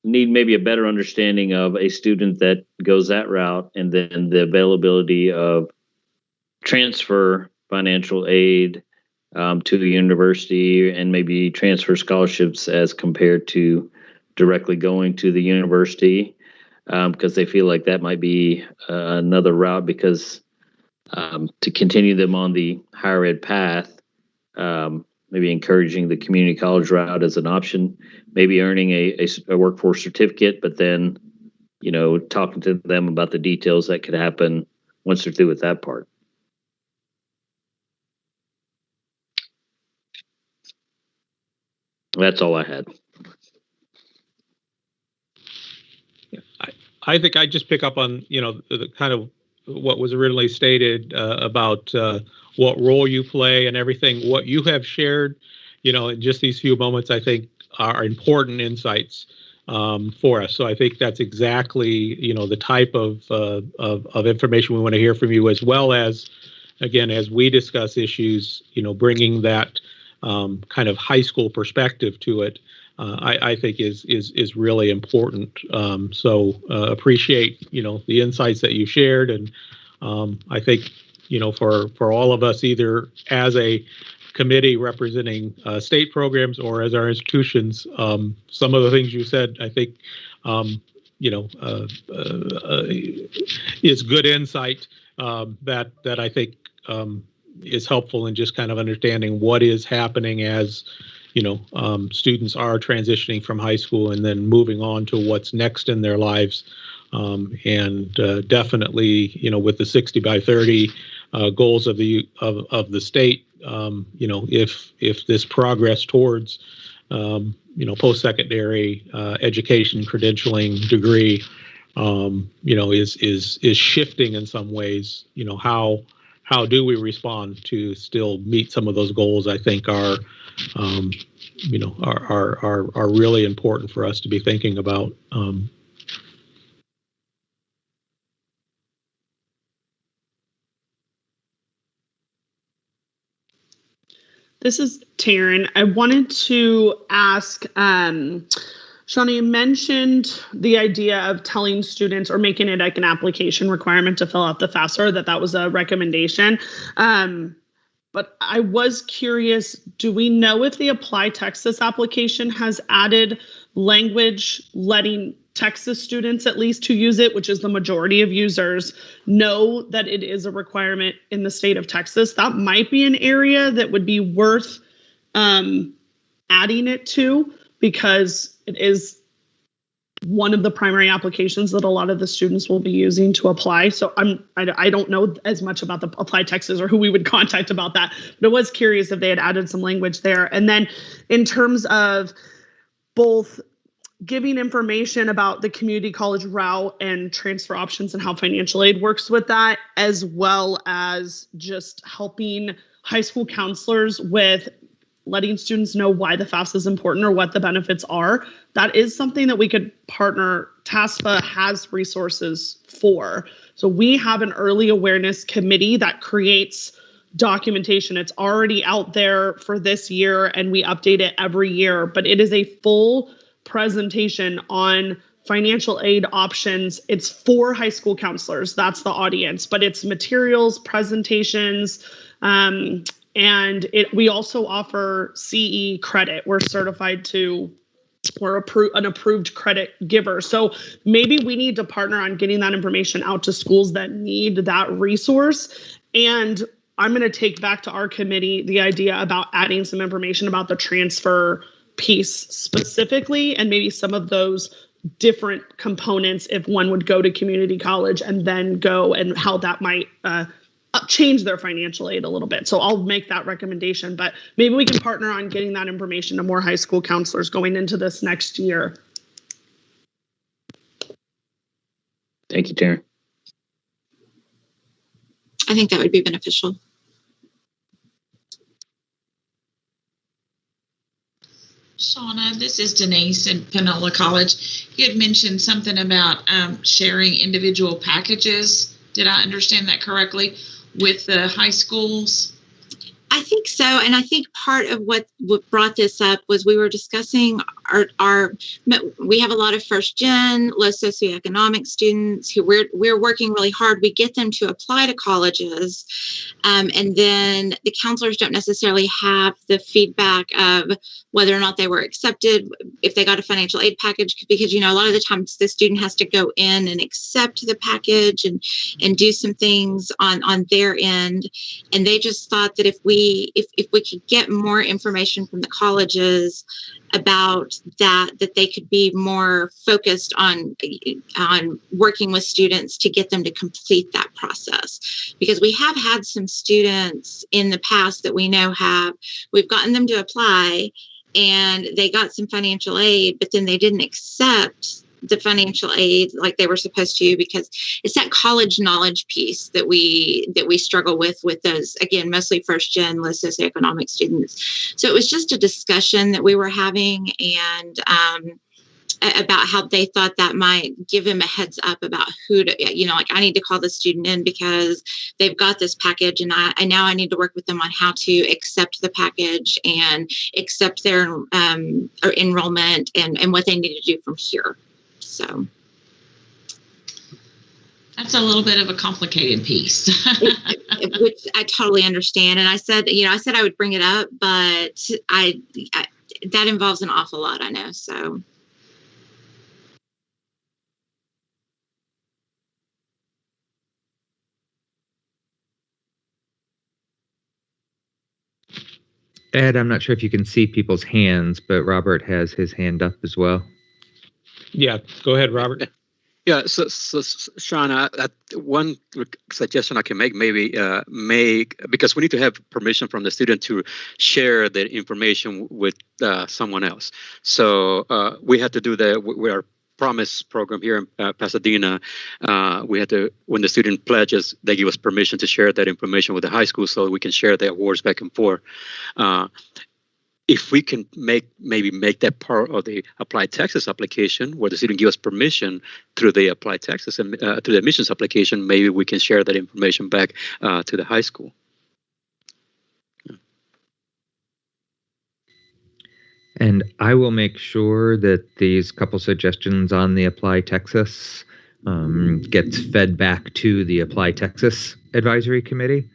need maybe a better understanding of a student that goes that route, and then the availability of transfer financial aid to the university, and maybe transfer scholarships as compared to directly going to the university, because they feel like that might be another route, because to continue them on the higher ed path, maybe encouraging the community college route as an option, maybe earning a workforce certificate, but then, talking to them about the details that could happen once they're through with that part. That's all I had. I think I just pick up on, the kind of what was originally stated about what role you play and everything. What you have shared, in just these few moments, I think are important insights for us. So I think that's exactly, the type of information we want to hear from you, as well as, again, as we discuss issues, bringing that kind of high school perspective to it. I think is really important. So appreciate the insights that you shared, and I think for all of us, either as a committee representing state programs or as our institutions, some of the things you said, I think is good insight that I think is helpful in just kind of understanding what is happening as students are transitioning from high school and then moving on to what's next in their lives. And definitely, with the 60 by 30 goals of the state, if this progress towards, post-secondary education credentialing degree, is shifting in some ways, how do we respond to still meet some of those goals? I think are really important for us to be thinking about. This is Taryn. I wanted to ask, Shauna, you mentioned the idea of telling students or making it like an application requirement to fill out the FAFSA, that was a recommendation. But I was curious, do we know if the Apply Texas application has added language letting Texas students, at least who use it, which is the majority of users, know that it is a requirement in the state of Texas? That might be an area that would be worth adding it to, because it is one of the primary applications that a lot of the students will be using to apply. So I don't know as much about the Apply Texas or who we would contact about that, but I was curious if they had added some language there. And then in terms of both giving information about the community college route and transfer options and how financial aid works with that, as well as just helping high school counselors with letting students know why the FAFSA is important or what the benefits are. That is something that we could partner. TASFA has resources for. So we have an early awareness committee that creates documentation. It's already out there for this year and we update it every year, but it is a full presentation on financial aid options. It's for high school counselors. That's the audience, but it's materials, presentations, and we also offer CE credit. We're certified to, we're an approved credit giver. So maybe we need to partner on getting that information out to schools that need that resource. And I'm going to take back to our committee the idea about adding some information about the transfer piece specifically, and maybe some of those different components if one would go to community college and then go, and how that might change their financial aid a little bit. So I'll make that recommendation, but maybe we can partner on getting that information to more high school counselors going into this next year. Thank you, Taryn. I think that would be beneficial. Shauna, this is Denise in Panola College. You had mentioned something about sharing individual packages. Did I understand that correctly? With the high schools? I think so. And I think part of what brought this up was we were discussing we have a lot of first gen, low socioeconomic students who we're working really hard. We get them to apply to colleges. And then the counselors don't necessarily have the feedback of whether or not they were accepted, if they got a financial aid package, because, a lot of the times the student has to go in and accept the package and do some things on their end. And they just thought that if we if we could get more information from the colleges about that they could be more focused on working with students to get them to complete that process. Because we have had some students in the past that we know we've gotten them to apply and they got some financial aid, but then they didn't accept the financial aid like they were supposed to, because it's that college knowledge piece that we struggle with those, again, mostly first gen, low socioeconomic students. So it was just a discussion that we were having, and about how they thought that might give him a heads up about who to, like, I need to call the student in because they've got this package, and now I need to work with them on how to accept the package and accept their enrollment and what they need to do from here. So that's a little bit of a complicated piece. Which I totally understand. And I said I would bring it up, but I that involves an awful lot, I know. So. Ed, I'm not sure if you can see people's hands, but Robert has his hand up as well. Yeah, go ahead, Robert. Yeah, so Shauna, one suggestion I can make, because we need to have permission from the student to share the information with someone else. So we had to do that with our Promise program here in Pasadena. We had to, when the student pledges, they give us permission to share that information with the high school so we can share the awards back and forth. If we can maybe make that part of the Applied Texas application, where the student gives us permission through the Applied Texas and through the admissions application, maybe we can share that information back to the high school. And I will make sure that these couple suggestions on the Apply Texas gets fed back to the Apply Texas Advisory Committee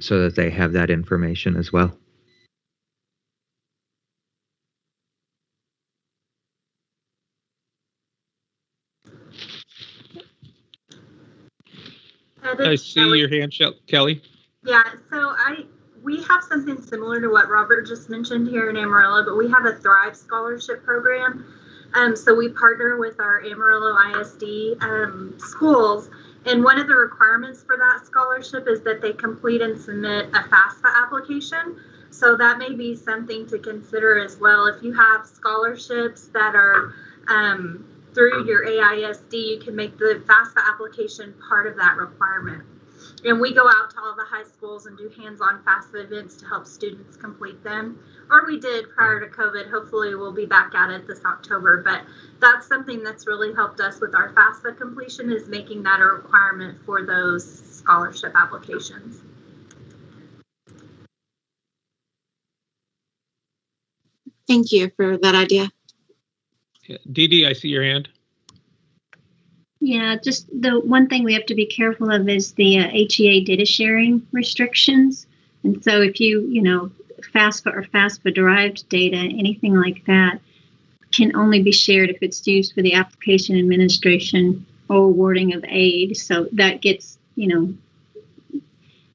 so that they have that information as well. I see your hand, Kelly. Yeah, so we have something similar to what Robert just mentioned here in Amarillo, but we have a Thrive Scholarship program. So we partner with our Amarillo ISD schools, and one of the requirements for that scholarship is that they complete and submit a FAFSA application. So that may be something to consider as well. If you have scholarships that are through your AISD, you can make the FAFSA application part of that requirement. And we go out to all the high schools and do hands-on FAFSA events to help students complete them. Or we did prior to COVID. Hopefully we'll be back at it this October. But that's something that's really helped us with our FAFSA completion, is making that a requirement for those scholarship applications. Thank you for that idea. Dee Dee, I see your hand. Yeah, just the one thing we have to be careful of is the HEA data sharing restrictions. And so if FAFSA or FAFSA derived data, anything like that, can only be shared if it's used for the application, administration, or awarding of aid. So that gets,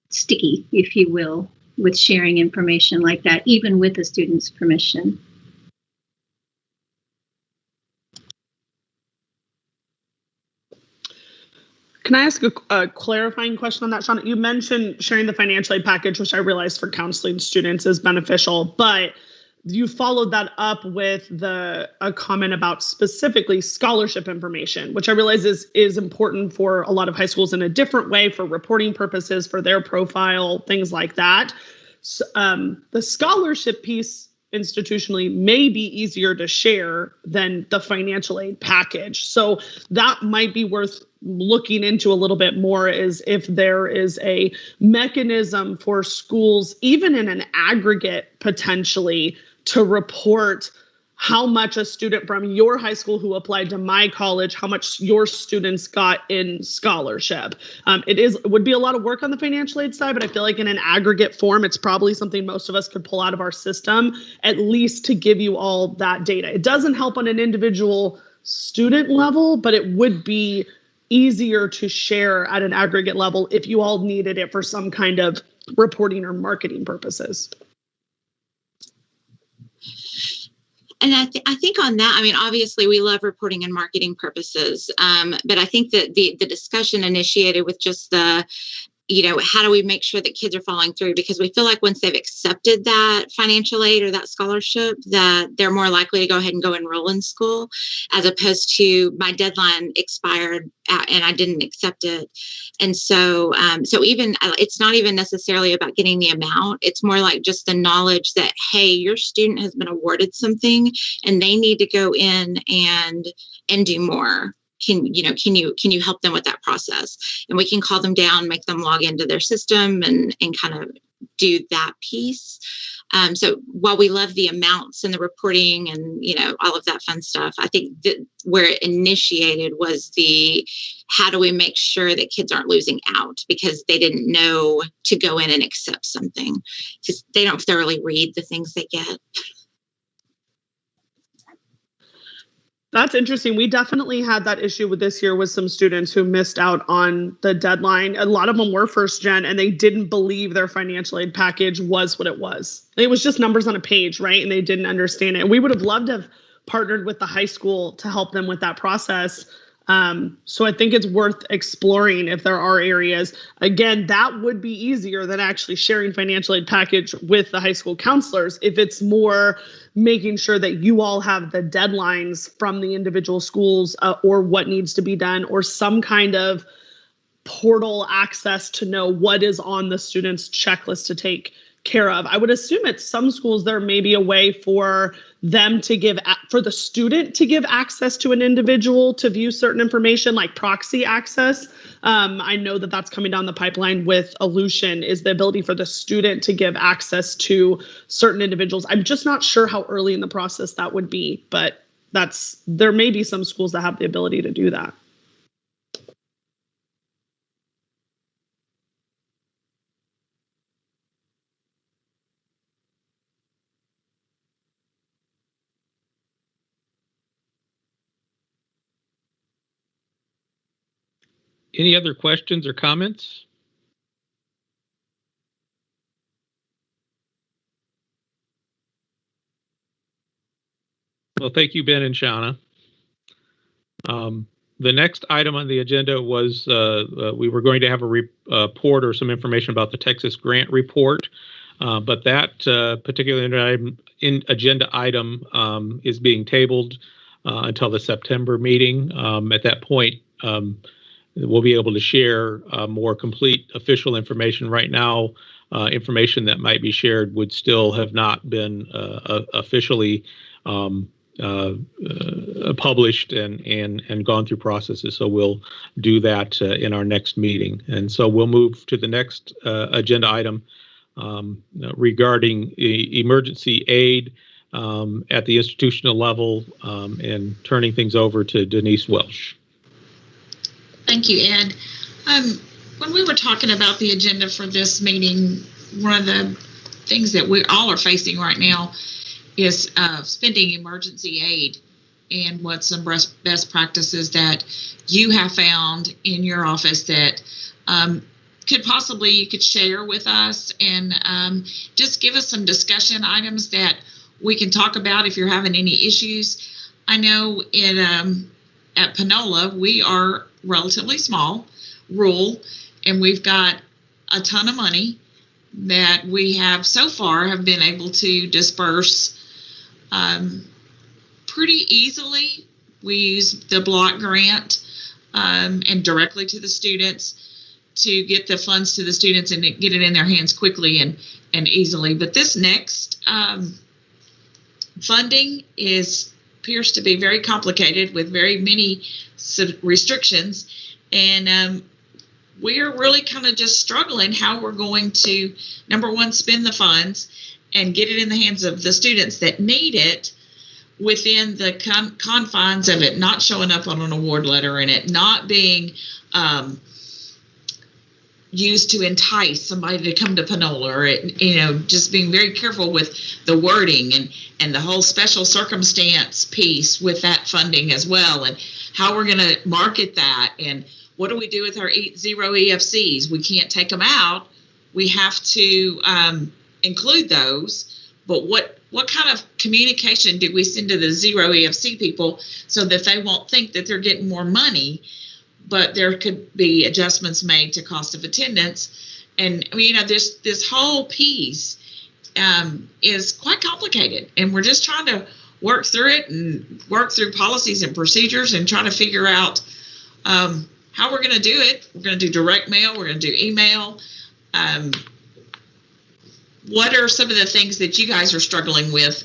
sticky, if you will, with sharing information like that, even with the student's permission. Can I ask a clarifying question on that, Shauna? You mentioned sharing the financial aid package, which I realize for counseling students is beneficial, but you followed that up with a comment about specifically scholarship information, which I realize is important for a lot of high schools in a different way, for reporting purposes, for their profile, things like that. So, the scholarship piece institutionally may be easier to share than the financial aid package. So that might be worth looking into a little bit more, is if there is a mechanism for schools, even in an aggregate potentially, to report how much a student from your high school who applied to my college, how much your students got in scholarship. It would be a lot of work on the financial aid side, but I feel like in an aggregate form, it's probably something most of us could pull out of our system, at least to give you all that data. It doesn't help on an individual student level, but it would be easier to share at an aggregate level if you all needed it for some kind of reporting or marketing purposes. And I think on that, I mean, obviously we love reporting and marketing purposes, but I think that the discussion initiated with just the, how do we make sure that kids are following through? Because we feel like once they've accepted that financial aid or that scholarship, that they're more likely to go ahead and go enroll in school, as opposed to my deadline expired and I didn't accept it. And so even it's not even necessarily about getting the amount. It's more like just the knowledge that, hey, your student has been awarded something and they need to go in and do more. Can you help them with that process? And we can call them down, make them log into their system and kind of do that piece. So while we love the amounts and the reporting and, all of that fun stuff, I think that where it initiated was the, how do we make sure that kids aren't losing out because they didn't know to go in and accept something, because they don't thoroughly read the things they get. That's interesting. We definitely had that issue with this year with some students who missed out on the deadline. A lot of them were first gen and they didn't believe their financial aid package was what it was. It was just numbers on a page, right? And they didn't understand it. And we would have loved to have partnered with the high school to help them with that process. So I think it's worth exploring if there are areas. Again, that would be easier than actually sharing financial aid package with the high school counselors if it's more making sure that you all have the deadlines from the individual schools or what needs to be done, or some kind of portal access to know what is on the student's checklist to take care of. I would assume at some schools there may be a way for them to give, for the student to give access to an individual to view certain information, like proxy access. I know that that's coming down the pipeline with Aleutian, is the ability for the student to give access to certain individuals. I'm just not sure how early in the process that would be, but there may be some schools that have the ability to do that. Any other questions or comments? Well, thank you, Ben and Shauna. The next item on the agenda was we were going to have a report or some information about the Texas grant report, but that particular agenda item is being tabled until the September meeting. At that point, we'll be able to share more complete official information. Right now, information that might be shared would still have not been officially published and gone through processes. So we'll do that in our next meeting. And so we'll move to the next agenda item regarding emergency aid at the institutional level, and turning things over to Denise Welsh. Thank you, Ed. When we were talking about the agenda for this meeting, one of the things that we all are facing right now is spending emergency aid, and what some best practices that you have found in your office that you could share with us, and just give us some discussion items that we can talk about if you're having any issues. I know at Panola, we are relatively small, rural, and we've got a ton of money that we have so far have been able to disperse pretty easily. We use the block grant and directly to the students to get the funds to the students and get it in their hands quickly and easily. But this next funding appears to be very complicated with very many restrictions, and we are really kind of just struggling how we're going to, number one, spend the funds and get it in the hands of the students that need it within the confines of it not showing up on an award letter and it not being used to entice somebody to come to Panola, or just being very careful with the wording and the whole special circumstance piece with that funding as well, and how we're going to market that, and what do we do with our zero EFCs? We can't take them out we have to include those. But what kind of communication do we send to the zero EFC people so that they won't think that they're getting more money, but there could be adjustments made to cost of attendance? And this whole piece is quite complicated, and we're just trying to work through it and work through policies and procedures and try to figure out how we're going to do it. We're going to do direct mail. We're going to do email. What are some of the things that you guys are struggling with,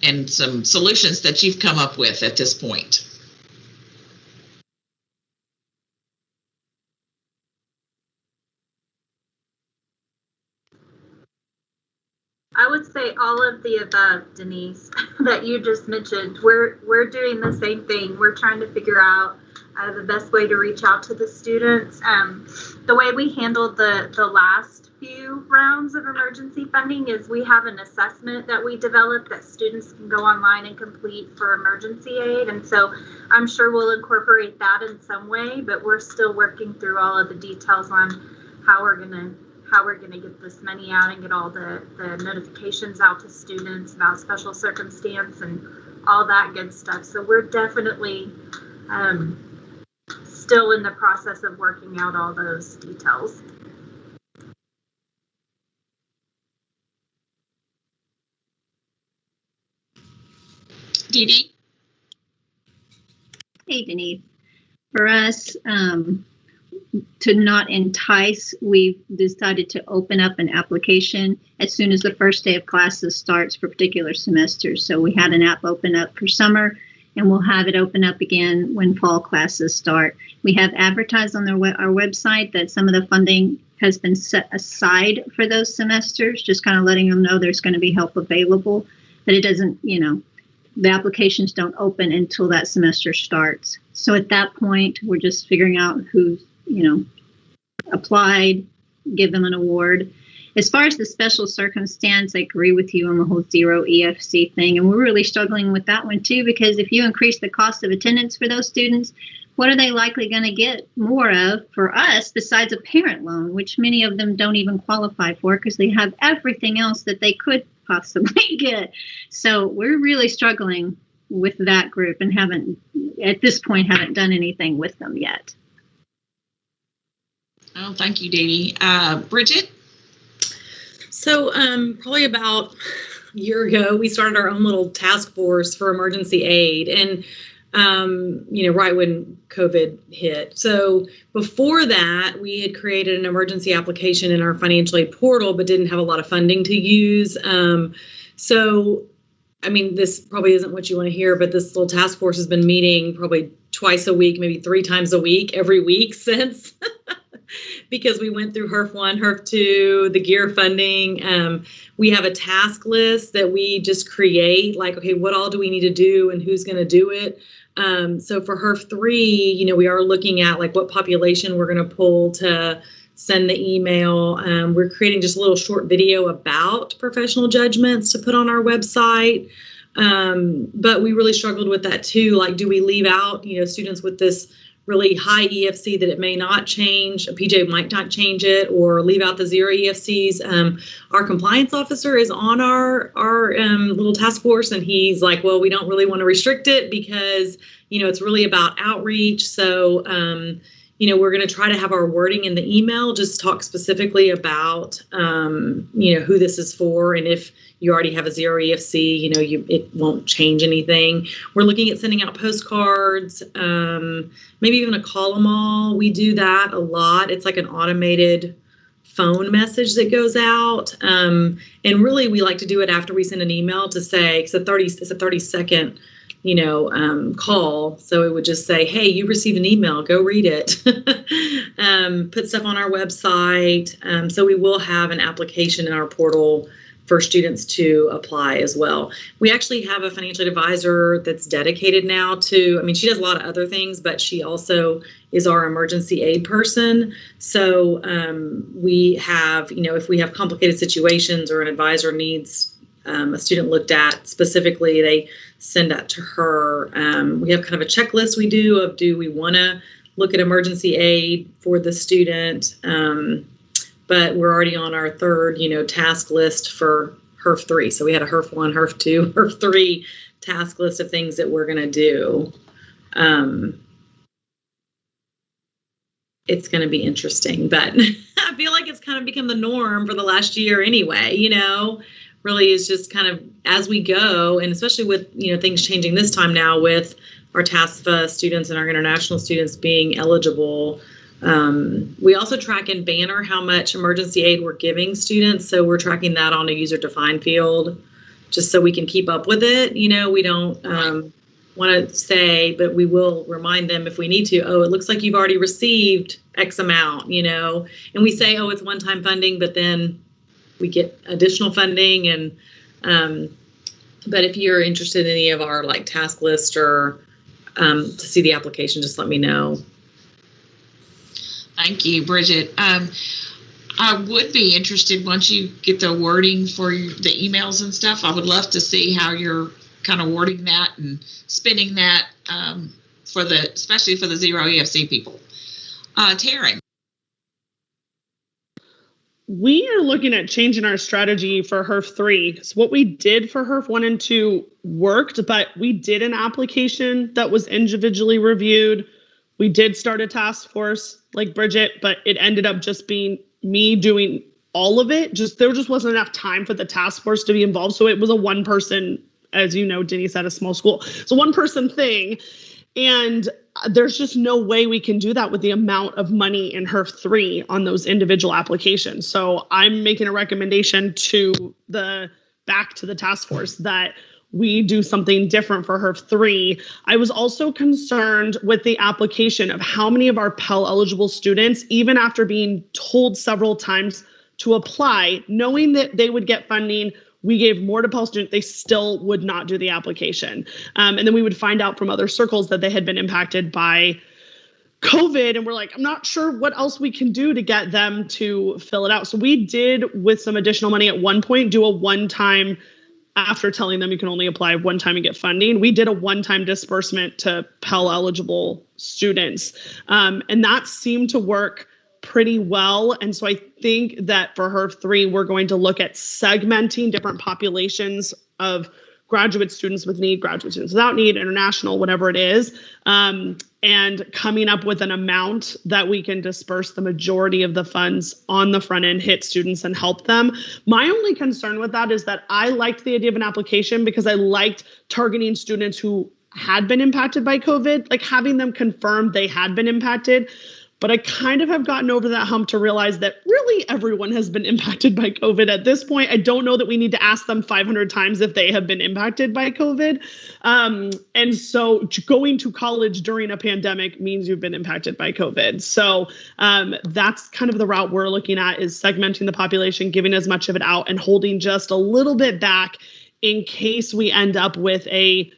and some solutions that you've come up with at this point? I would say all of the above, Denise, that you just mentioned. We're doing the same thing. We're trying to figure out the best way to reach out to the students. The way we handled the last few rounds of emergency funding is we have an assessment that we developed that students can go online and complete for emergency aid. And so I'm sure we'll incorporate that in some way, but we're still working through all of the details on how we're gonna get this money out and get all the notifications out to students about special circumstance and all that good stuff. So we're definitely still in the process of working out all those details. Dee Dee? Hey, Denise. For us, to not entice, we've decided to open up an application as soon as the first day of classes starts for particular semesters. So we had an app open up for summer, and we'll have it open up again when fall classes start. We have advertised on our website that some of the funding has been set aside for those semesters, just kind of letting them know there's going to be help available, but it doesn't, the applications don't open until that semester starts. So at that point, we're just figuring out who's, applied, give them an award. As far as the special circumstance, I agree with you on the whole zero EFC thing. And we're really struggling with that one too, because if you increase the cost of attendance for those students, what are they likely going to get more of for us besides a parent loan, which many of them don't even qualify for because they have everything else that they could possibly get. So we're really struggling with that group and haven't done anything with them yet. Oh, thank you, Dee Dee. Bridget? So probably about a year ago, we started our own little task force for emergency aid, and right when COVID hit. So before that, we had created an emergency application in our financial aid portal, but didn't have a lot of funding to use. This probably isn't what you want to hear, but this little task force has been meeting probably twice a week, maybe 3 times a week, every week since. Because we went through HERF 1, HERF 2, the GEAR funding. We have a task list that we just create, like, okay, what all do we need to do and who's going to do it? So for HERF 3, we are looking at like what population we're going to pull to send the email. We're creating just a little short video about professional judgments to put on our website. But we really struggled with that too. Like, do we leave out, students with this really high EFC that it may not change, a PJ might not change it, or leave out the zero EFCs. Our compliance officer is on our little task force, and he's like, well, we don't really want to restrict it because, it's really about outreach. So, we're going to try to have our wording in the email just talk specifically about, who this is for, and if you already have a zero EFC, it won't change anything. We're looking at sending out postcards, maybe even a call them all. We do that a lot. It's like an automated phone message that goes out. And really, we like to do it after we send an email to say, it's a 30-second, call. So it would just say, hey, you received an email, go read it. Put stuff on our website. So we will have an application in our portal for students to apply as well. We actually have a financial aid advisor that's dedicated now to, she does a lot of other things, but she also is our emergency aid person. So we have, if we have complicated situations or an advisor needs a student looked at specifically, they send that to her. We have kind of a checklist we do of, do we want to look at emergency aid for the student? but we're already on our third, task list for HERF 3. So we had a HERF 1, HERF 2, HERF 3 task list of things that we're going to do. It's going to be interesting, but I feel like it's kind of become the norm for the last year anyway, really is just kind of as we go, and especially with, things changing this time now with our TASFA students and our international students being eligible. We also track in Banner how much emergency aid we're giving students. So we're tracking that on a user-defined field just so we can keep up with it. We don't want to say, but we will remind them if we need to, it looks like you've already received X amount, and we say, it's one-time funding, but then we get additional funding. And but if you're interested in any of our task list or to see the application, just let me know. Thank you, Bridget. I would be interested once you get the wording for the emails and stuff. I would love to see how you're kind of wording that and spinning that especially for the zero EFC people. Taryn. We are looking at changing our strategy for HERF 3. Because what we did for HERF 1 and 2 worked, but we did an application that was individually reviewed. We did start a task force like Bridget, but it ended up just being me doing all of it. There just wasn't enough time for the task force to be involved. So it was a one-person, as you know, Denise at a small school. It's a one-person thing. And there's just no way we can do that with the amount of money in HERF 3 on those individual applications. So I'm making a recommendation back to the task force that we do something different for HERF 3. I was also concerned with the application of how many of our Pell eligible students, even after being told several times to apply, knowing that they would get funding, we gave more to Pell students, they still would not do the application. And then we would find out from other circles that they had been impacted by COVID, and we're like, I'm not sure what else we can do to get them to fill it out. So we did, with some additional money at one point, do a one-time, after telling them you can only apply one time and get funding, we did a one-time disbursement to Pell eligible students. And that seemed to work pretty well. And so I think that for HERF 3, we're going to look at segmenting different populations of graduate students with need, graduate students without need, international, whatever it is, and coming up with an amount that we can disperse the majority of the funds on the front end, hit students and help them. My only concern with that is that I liked the idea of an application because I liked targeting students who had been impacted by COVID, like having them confirm they had been impacted. But I kind of have gotten over that hump to realize that really everyone has been impacted by COVID at this point. I don't know that we need to ask them 500 times if they have been impacted by COVID. And so going to college during a pandemic means you've been impacted by COVID. So that's kind of the route we're looking at, is segmenting the population, giving as much of it out and holding just a little bit back in case we end up with a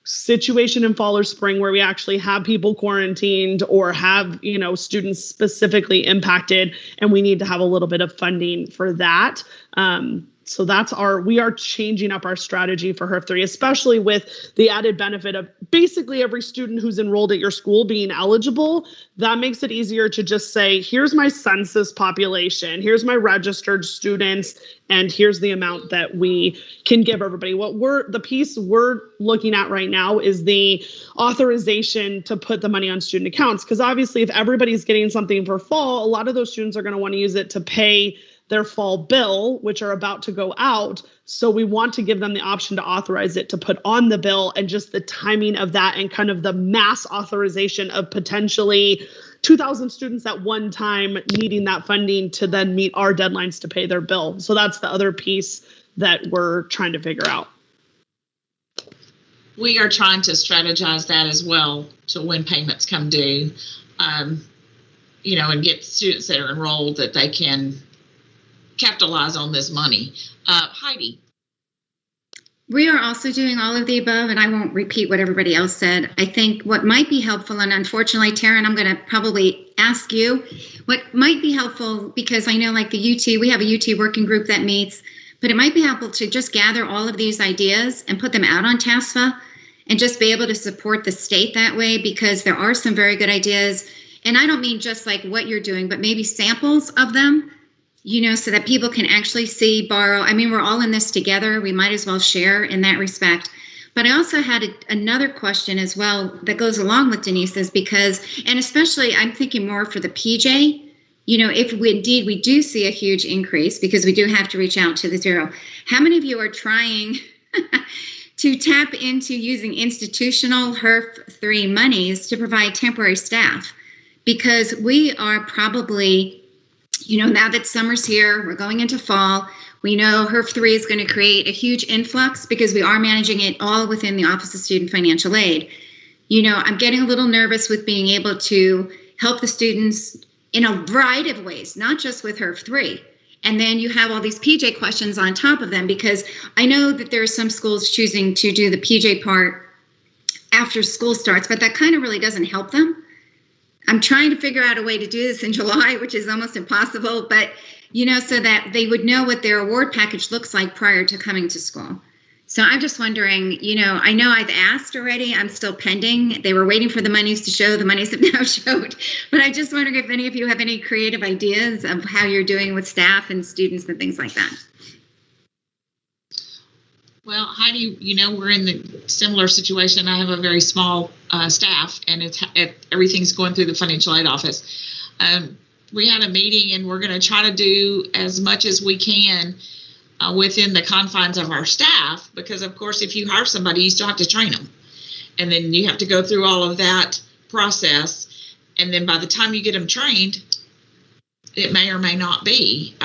situation in fall or spring where we actually have people quarantined or have, students specifically impacted, and we need to have a little bit of funding for that. So we are changing up our strategy for HERF 3, especially with the added benefit of basically every student who's enrolled at your school being eligible. That makes it easier to just say, here's my census population, here's my registered students, and here's the amount that we can give everybody. The piece we're looking at right now is the authorization to put the money on student accounts. Because obviously if everybody's getting something for fall, a lot of those students are going to want to use it to pay their fall bill, which are about to go out. So we want to give them the option to authorize it to put on the bill, and just the timing of that and kind of the mass authorization of potentially 2,000 students at one time needing that funding to then meet our deadlines to pay their bill. So that's the other piece that we're trying to figure out. We are trying to strategize that as well to when payments come due, and get students that are enrolled that they can capitalize on this money. Heidi. We are also doing all of the above, and I won't repeat what everybody else said. I think what might be helpful, and unfortunately, Taryn, I'm going to probably ask you, what might be helpful, because I know like the UT, we have a UT working group that meets, but it might be helpful to just gather all of these ideas and put them out on TASFA and just be able to support the state that way, because there are some very good ideas. And I don't mean just like what you're doing, but maybe samples of them, so that people can actually see, borrow. I mean, we're all in this together. We might as well share in that respect. But I also had another question as well that goes along with Denise's, because, and especially I'm thinking more for the PJ, if we do see a huge increase, because we do have to reach out to the zero, how many of you are trying to tap into using institutional HERF 3 monies to provide temporary staff? Because we are probably, now that summer's here, we're going into fall, we know HERF 3 is going to create a huge influx because we are managing it all within the Office of Student Financial Aid. I'm getting a little nervous with being able to help the students in a variety of ways, not just with HERF 3. And then you have all these PJ questions on top of them, because I know that there are some schools choosing to do the PJ part after school starts, but that kind of really doesn't help them. I'm trying to figure out a way to do this in July, which is almost impossible, but so that they would know what their award package looks like prior to coming to school. So I'm just wondering, I know I've asked already, I'm still pending. They were waiting for the monies to show, the monies have now showed. But I just wonder if any of you have any creative ideas of how you're doing with staff and students and things like that. Well, Heidi, we're in the similar situation. I have a very small staff, and everything's going through the financial aid office. We had a meeting, and we're going to try to do as much as we can within the confines of our staff, because, of course, if you hire somebody, you still have to train them. And then you have to go through all of that process. And then by the time you get them trained, it may or may not be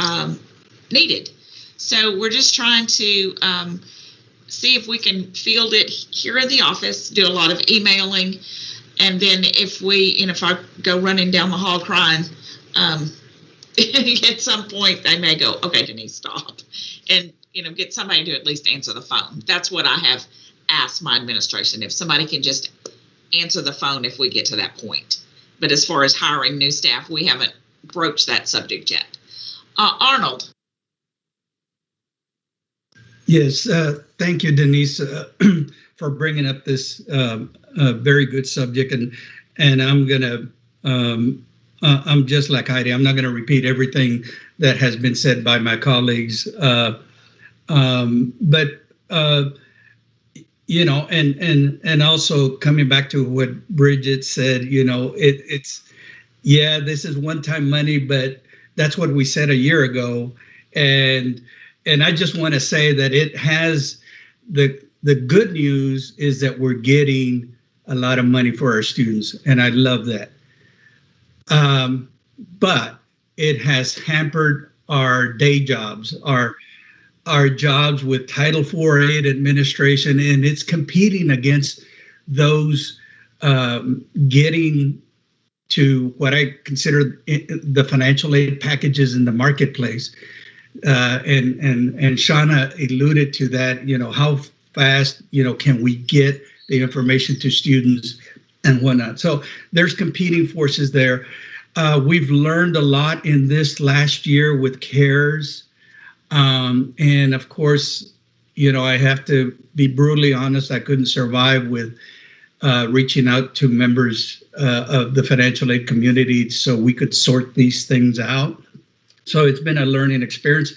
needed. So we're just trying to see if we can field it here in the office, do a lot of emailing. And then if I go running down the hall crying, at some point they may go, okay, Denise, stop. And, get somebody to at least answer the phone. That's what I have asked my administration, if somebody can just answer the phone if we get to that point. But as far as hiring new staff, we haven't broached that subject yet. Arnold. Yes, thank you, Denise, for bringing up this very good subject. And I'm gonna, I'm just like Heidi. I'm not going to repeat everything that has been said by my colleagues, but and also coming back to what Bridget said, it's this is one-time money, but that's what we said a year ago, and I just want to say that it has the good news is that we're getting a lot of money for our students, and I love that. But it has hampered our day jobs, our jobs with Title IV aid administration, and it's competing against those getting to what I consider the financial aid packages in the marketplace. And Shauna alluded to that, how fast, can we get the information to students and whatnot. So there's competing forces there. We've learned a lot in this last year with CARES. And of course, I have to be brutally honest, I couldn't survive with reaching out to members of the financial aid community so we could sort these things out. So it's been a learning experience.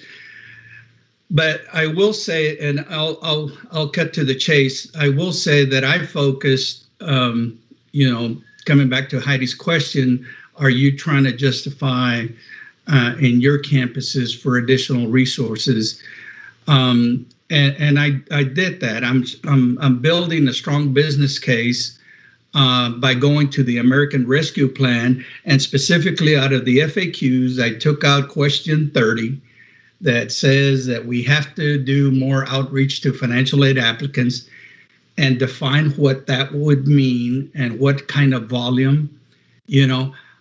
But I will say, and I'll cut to the chase, I will say that I focused, coming back to Heidi's question, are you trying to justify in your campuses for additional resources? And I did that. I'm building a strong business case by going to the American Rescue Plan, and specifically out of the FAQs, I took out question 30 that says that we have to do more outreach to financial aid applicants and define what that would mean and what kind of volume,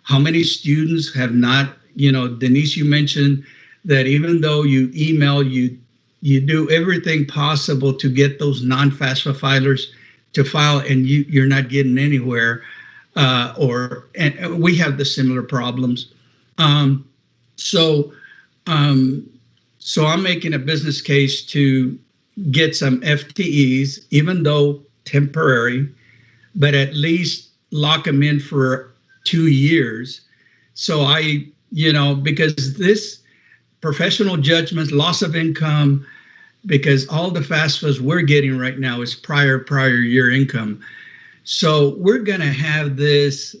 how many students have not, Denise, you mentioned that even though you email, you do everything possible to get those non-FAFSA filers to file, and you're not getting anywhere, and we have the similar problems. So I'm making a business case to get some FTEs, even though temporary, but at least lock them in for 2 years. So because professional judgments, loss of income, because all the FAFSAs we're getting right now is prior year income. So we're going to have this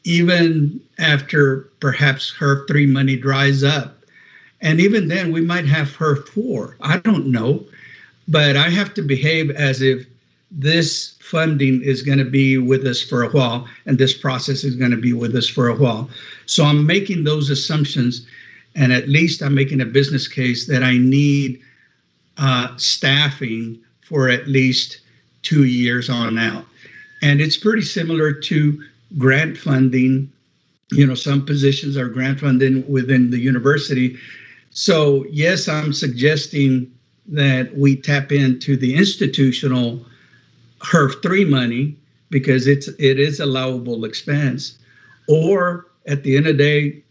even after perhaps HERF 3 money dries up. And even then, we might have HERF 4. I don't know. But I have to behave as if this funding is going to be with us for a while, and this process is going to be with us for a while. So I'm making those assumptions, and at least I'm making a business case that I need staffing for at least 2 years on out. And it's pretty similar to grant funding. You know, some positions are grant funding within the university. So yes, I'm suggesting that we tap into the institutional HERF 3 money because it is allowable expense. Or at the end of the day,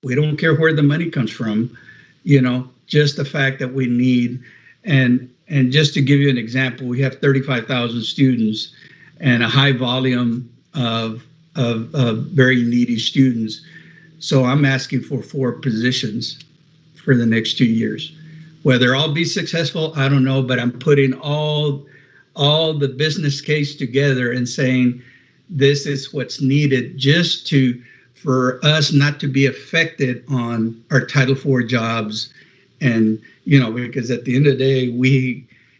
we don't care where the money comes from, you know, just the fact that we need. And just to give you an example, we have 35,000 students and a high volume of very needy students. So I'm asking for 4 positions for the next 2 years. Whether I'll be successful, I don't know, but I'm putting all the business case together and saying this is what's needed just for us not to be affected on our Title IV jobs. And, you know, because at the end of the day,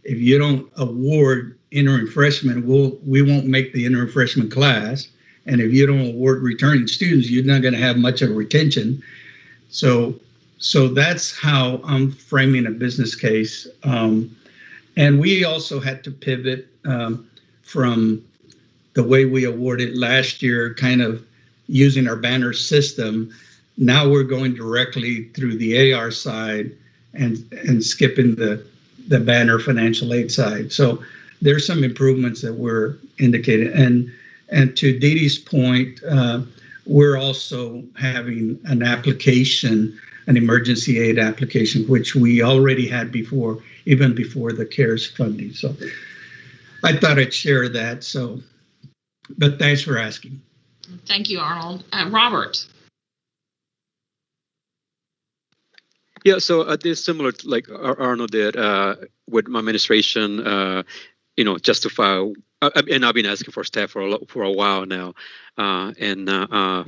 if you don't award interim freshmen, we won't make the interim freshman class. And if you don't award returning students, you're not going to have much of retention. So that's how I'm framing a business case. And we also had to pivot from the way we awarded last year, kind of using our banner system. Now we're going directly through the AR side and skipping the banner financial aid side. So there's some improvements that we're indicating. And to Dee Dee's point, we're also having an application, an emergency aid application, which we already had before, even before the CARES funding. So I thought I'd share that. So, but thanks for asking. Thank you, Arnold. Robert. Yeah, so this is similar to like Arnold did with my administration, justify, and I've been asking for staff for a while now, and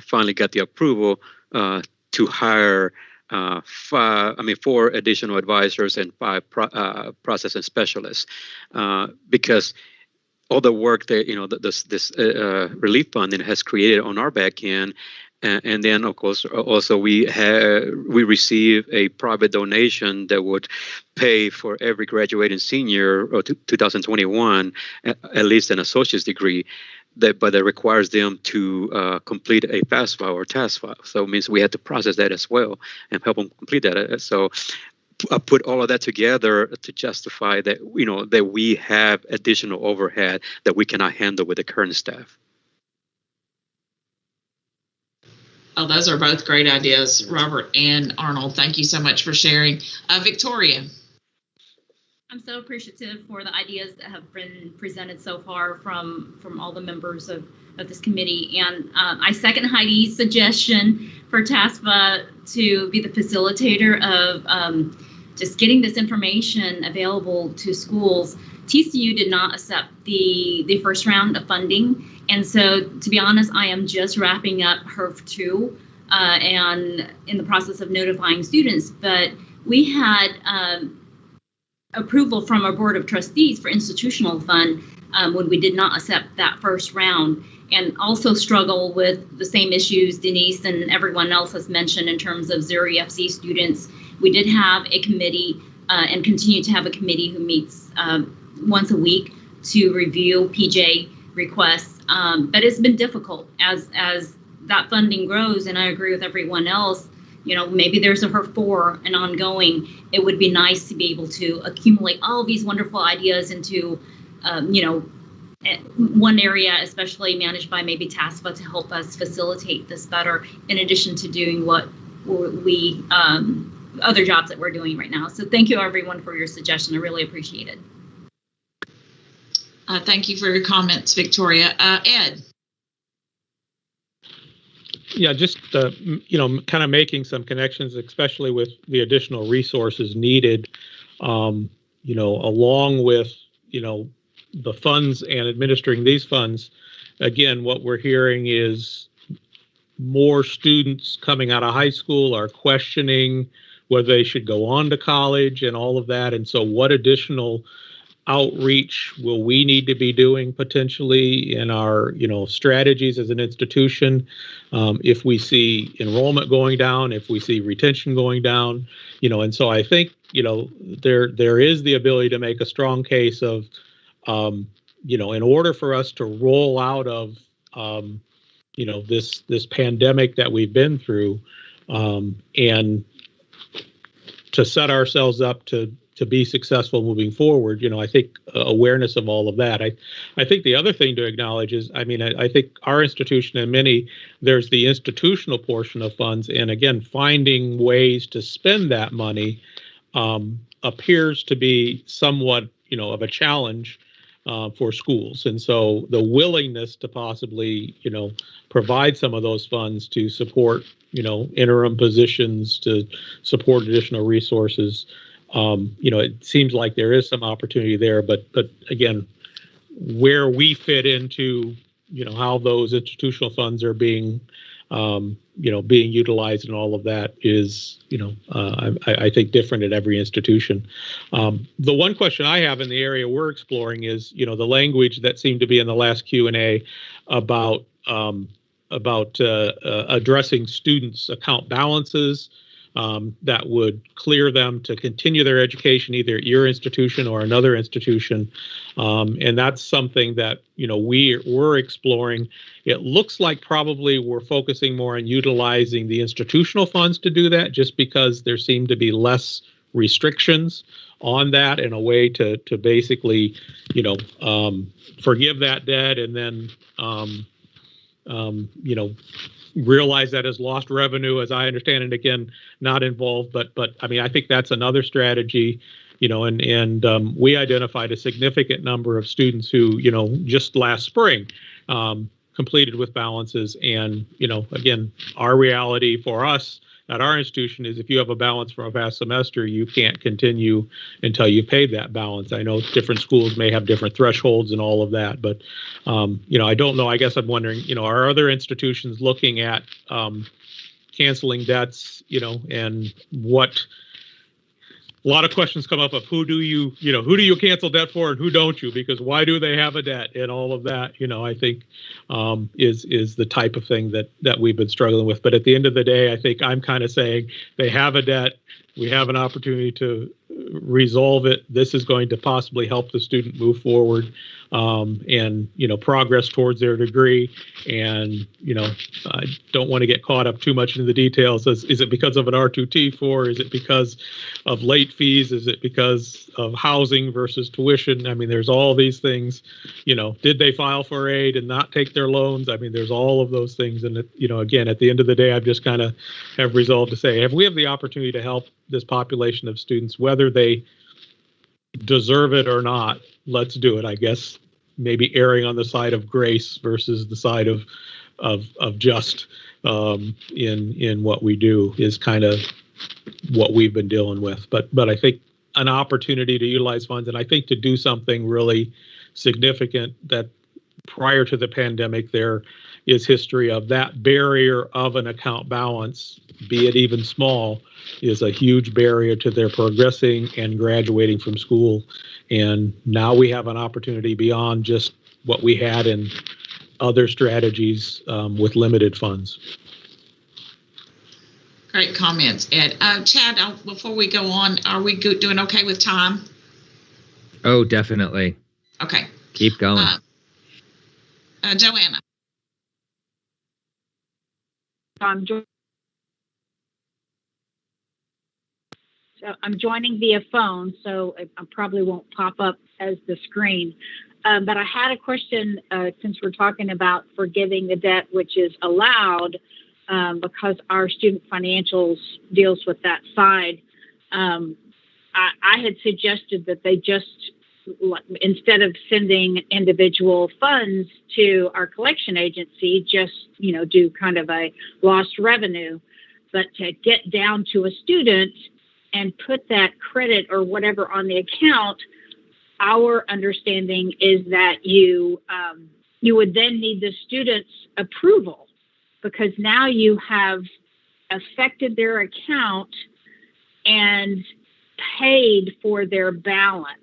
finally got the approval to hire 4 additional advisors and 5 processing specialists, because all the work that this relief funding has created on our back end. And then, of course, also we receive a private donation that would pay for every graduating senior or 2021 at least an associate's degree, but that requires them to complete a FAFSA or TASFA. So it means we had to process that as well and help them complete that. So I put all of that together to justify that that we have additional overhead that we cannot handle with the current staff. Oh, those are both great ideas, Robert and Arnold. Thank you so much for sharing. Victoria. I'm so appreciative for the ideas that have been presented so far from all the members of this committee. And I second Heidi's suggestion for TASFA to be the facilitator of just getting this information available to schools. TCU did not accept the first round of funding. And so, to be honest, I am just wrapping up HERF 2 and in the process of notifying students. But we had approval from our Board of Trustees for institutional fund when we did not accept that first round, and also struggle with the same issues Denise and everyone else has mentioned in terms of zero EFC students. We did have a committee and continue to have a committee who meets once a week to review PJ requests. But it's been difficult as that funding grows, and I agree with everyone else. Maybe there's a HERF 4 and ongoing. It would be nice to be able to accumulate all of these wonderful ideas into, one area, especially managed by maybe TASFA, to help us facilitate this better, in addition to doing what we other jobs that we're doing right now. So thank you, everyone, for your suggestion. I really appreciate it. Thank you for your comments, Victoria. Ed. Yeah, just kind of making some connections, especially with the additional resources needed, along with the funds and administering these funds. Again, what we're hearing is more students coming out of high school are questioning whether they should go on to college and all of that. And so what additional outreach will we need to be doing potentially in our strategies as an institution if we see enrollment going down, if we see retention going down, and so I think there is the ability to make a strong case of in order for us to roll out of this pandemic that we've been through and to set ourselves up to be successful moving forward, I think awareness of all of that. I think the other thing to acknowledge is, I think our institution and many, there's the institutional portion of funds, and again, finding ways to spend that money appears to be somewhat, of a challenge for schools. And so the willingness to possibly, provide some of those funds to support, interim positions, to support additional resources, it seems like there is some opportunity there, but again, where we fit into, how those institutional funds are being, being utilized and all of that is, I think different at every institution. The one question I have in the area we're exploring is, the language that seemed to be in the last Q&A about addressing students' account balances, that would clear them to continue their education either at your institution or another institution. And that's something that, we're exploring. It looks like probably we're focusing more on utilizing the institutional funds to do that, just because there seem to be less restrictions on that in a way to basically, forgive that debt and then, realize that as lost revenue, as I understand it, again, not involved, but I think that's another strategy, and we identified a significant number of students who, just last spring, completed with balances. And, again, our reality for us at our institution is if you have a balance from a past semester, you can't continue until you paid that balance. I know different schools may have different thresholds and all of that, but, I don't know. I guess I'm wondering, are other institutions looking at canceling debts, and what a lot of questions come up of who do you cancel debt for and who don't you? Because why do they have a debt and all of that, I think is the type of thing that we've been struggling with. But at the end of the day, I think I'm kind of saying they have a debt. We have an opportunity to resolve it. This is going to possibly help the student move forward and, progress towards their degree. And, I don't want to get caught up too much in the details. Is it because of an R2T4? Is it because of late fees? Is it because of housing versus tuition? There's all these things, did they file for aid and not take their loans? There's all of those things. And, again, at the end of the day, I've just kind of have resolved to say, if we have the opportunity to help this population of students, whether they deserve it or not, let's do it. I guess maybe erring on the side of grace versus the side of just in what we do is kind of what we've been dealing with. But I think an opportunity to utilize funds, and I think to do something really significant that prior to the pandemic, there is history of that barrier of an account balance, be it even small, is a huge barrier to their progressing and graduating from school. And now we have an opportunity beyond just what we had in other strategies with limited funds. Great comments, Ed. Chad, before we go on, are we doing okay with time? Oh, definitely. Okay. Keep going. Joanna. I'm joining via phone, so I probably won't pop up as the screen. But I had a question since we're talking about forgiving the debt, which is allowed because our student financials deals with that side. I had suggested that they just instead of sending individual funds to our collection agency, just, do kind of a lost revenue, but to get down to a student and put that credit or whatever on the account, our understanding is that you would then need the student's approval, because now you have affected their account and paid for their balance.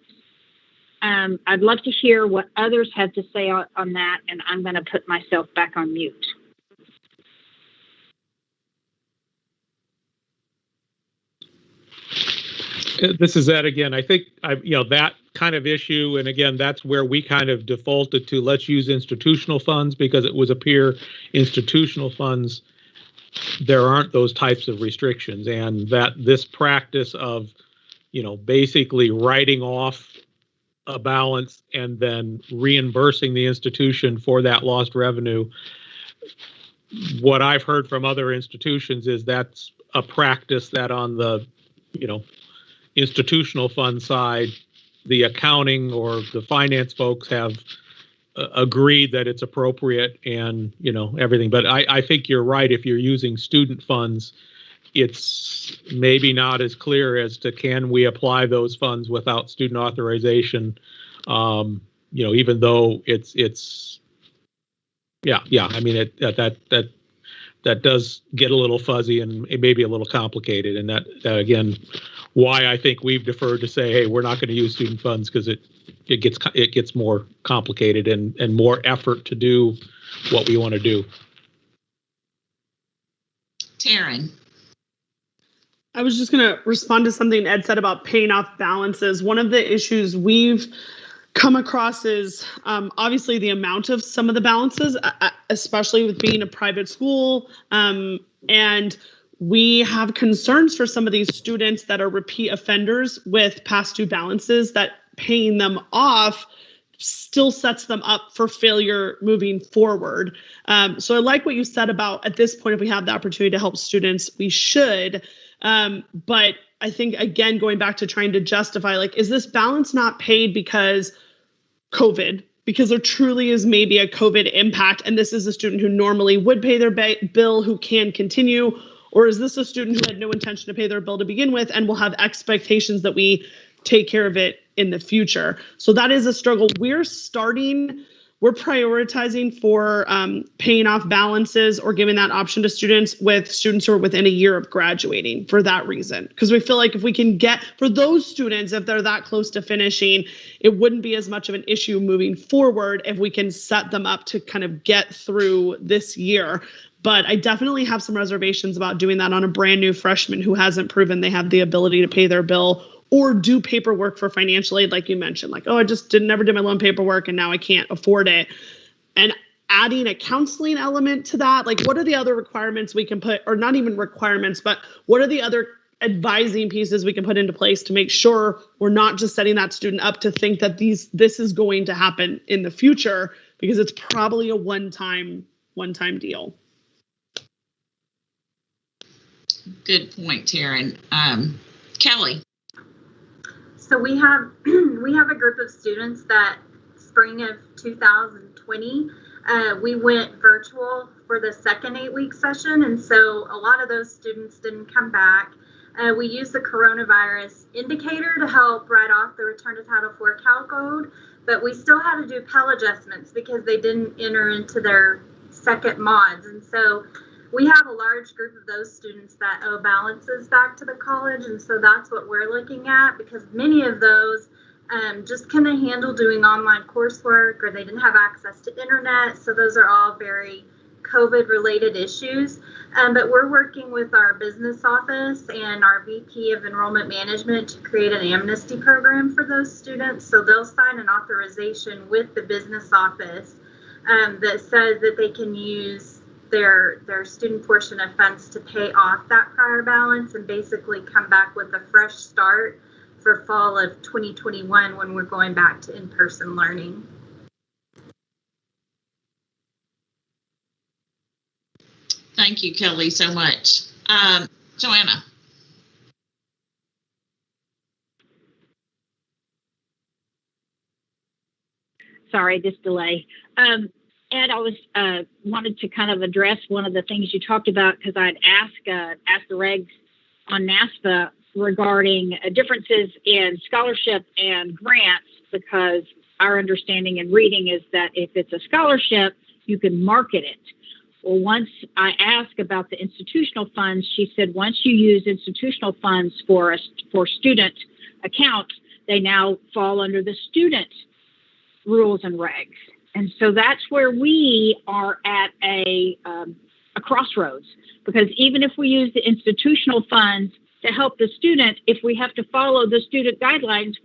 I'd love to hear what others have to say on that, and I'm going to put myself back on mute. This is Ed again. I think that kind of issue, and again, that's where we kind of defaulted to let's use institutional funds, because it was appear institutional funds, there aren't those types of restrictions, and that this practice of basically writing off a balance and then reimbursing the institution for that lost revenue. What I've heard from other institutions is that's a practice that on the, institutional fund side, the accounting or the finance folks have agreed that it's appropriate and, everything. But I think you're right. If you're using student funds, it's maybe not as clear as to can we apply those funds without student authorization, even though it's I mean, that does get a little fuzzy and it may be a little complicated. And that again, why I think we've deferred to say, hey, we're not going to use student funds, because it gets more complicated and more effort to do what we want to do. Taryn. I was just going to respond to something Ed said about paying off balances. One of the issues we've come across is obviously the amount of some of the balances, especially with being a private school. And we have concerns for some of these students that are repeat offenders with past due balances, that paying them off still sets them up for failure moving forward. So I like what you said about, at this point, if we have the opportunity to help students, we should. But I think, again, going back to trying to justify, is this balance not paid because COVID? Because there truly is maybe a COVID impact, and this is a student who normally would pay their bill who can continue, or is this a student who had no intention to pay their bill to begin with and will have expectations that we take care of it in the future? So that is a struggle. We're prioritizing for paying off balances or giving that option to students who are within a year of graduating, for that reason. Because we feel like if we can get, for those students, if they're that close to finishing, it wouldn't be as much of an issue moving forward if we can set them up to kind of get through this year. But I definitely have some reservations about doing that on a brand new freshman who hasn't proven they have the ability to pay their bill or do paperwork for financial aid, like you mentioned, I just never did my loan paperwork and now I can't afford it. And adding a counseling element to that, what are the other requirements we can put, or not even requirements, but what are the other advising pieces we can put into place to make sure we're not just setting that student up to think that this is going to happen in the future, because it's probably a one-time deal. Good point, Taryn. Kelly. So we have a group of students that spring of 2020, we went virtual for the second 8-week session. And so a lot of those students didn't come back. We used the coronavirus indicator to help write off the return to Title IV Cal Code, but we still had to do Pell adjustments because they didn't enter into their second mods. And so we have a large group of those students that owe balances back to the college. And so that's what we're looking at, because many of those just couldn't handle doing online coursework, or they didn't have access to internet. So those are all very COVID related issues. But we're working with our business office and our VP of Enrollment Management to create an amnesty program for those students. So they'll sign an authorization with the business office that says that they can use their student portion of funds to pay off that prior balance and basically come back with a fresh start for fall of 2021 when we're going back to in-person learning. Thank you, Kelly, so much. Joanna. Sorry, this delay. Ed, I was wanted to kind of address one of the things you talked about, because I'd asked the regs on NASFA regarding differences in scholarship and grants, because our understanding and reading is that if it's a scholarship, you can market it. Well, once I asked about the institutional funds, she said once you use institutional funds for student accounts, they now fall under the student rules and regs. And so that's where we are at a crossroads, because even if we use the institutional funds to help the student, if we have to follow the student guidelines,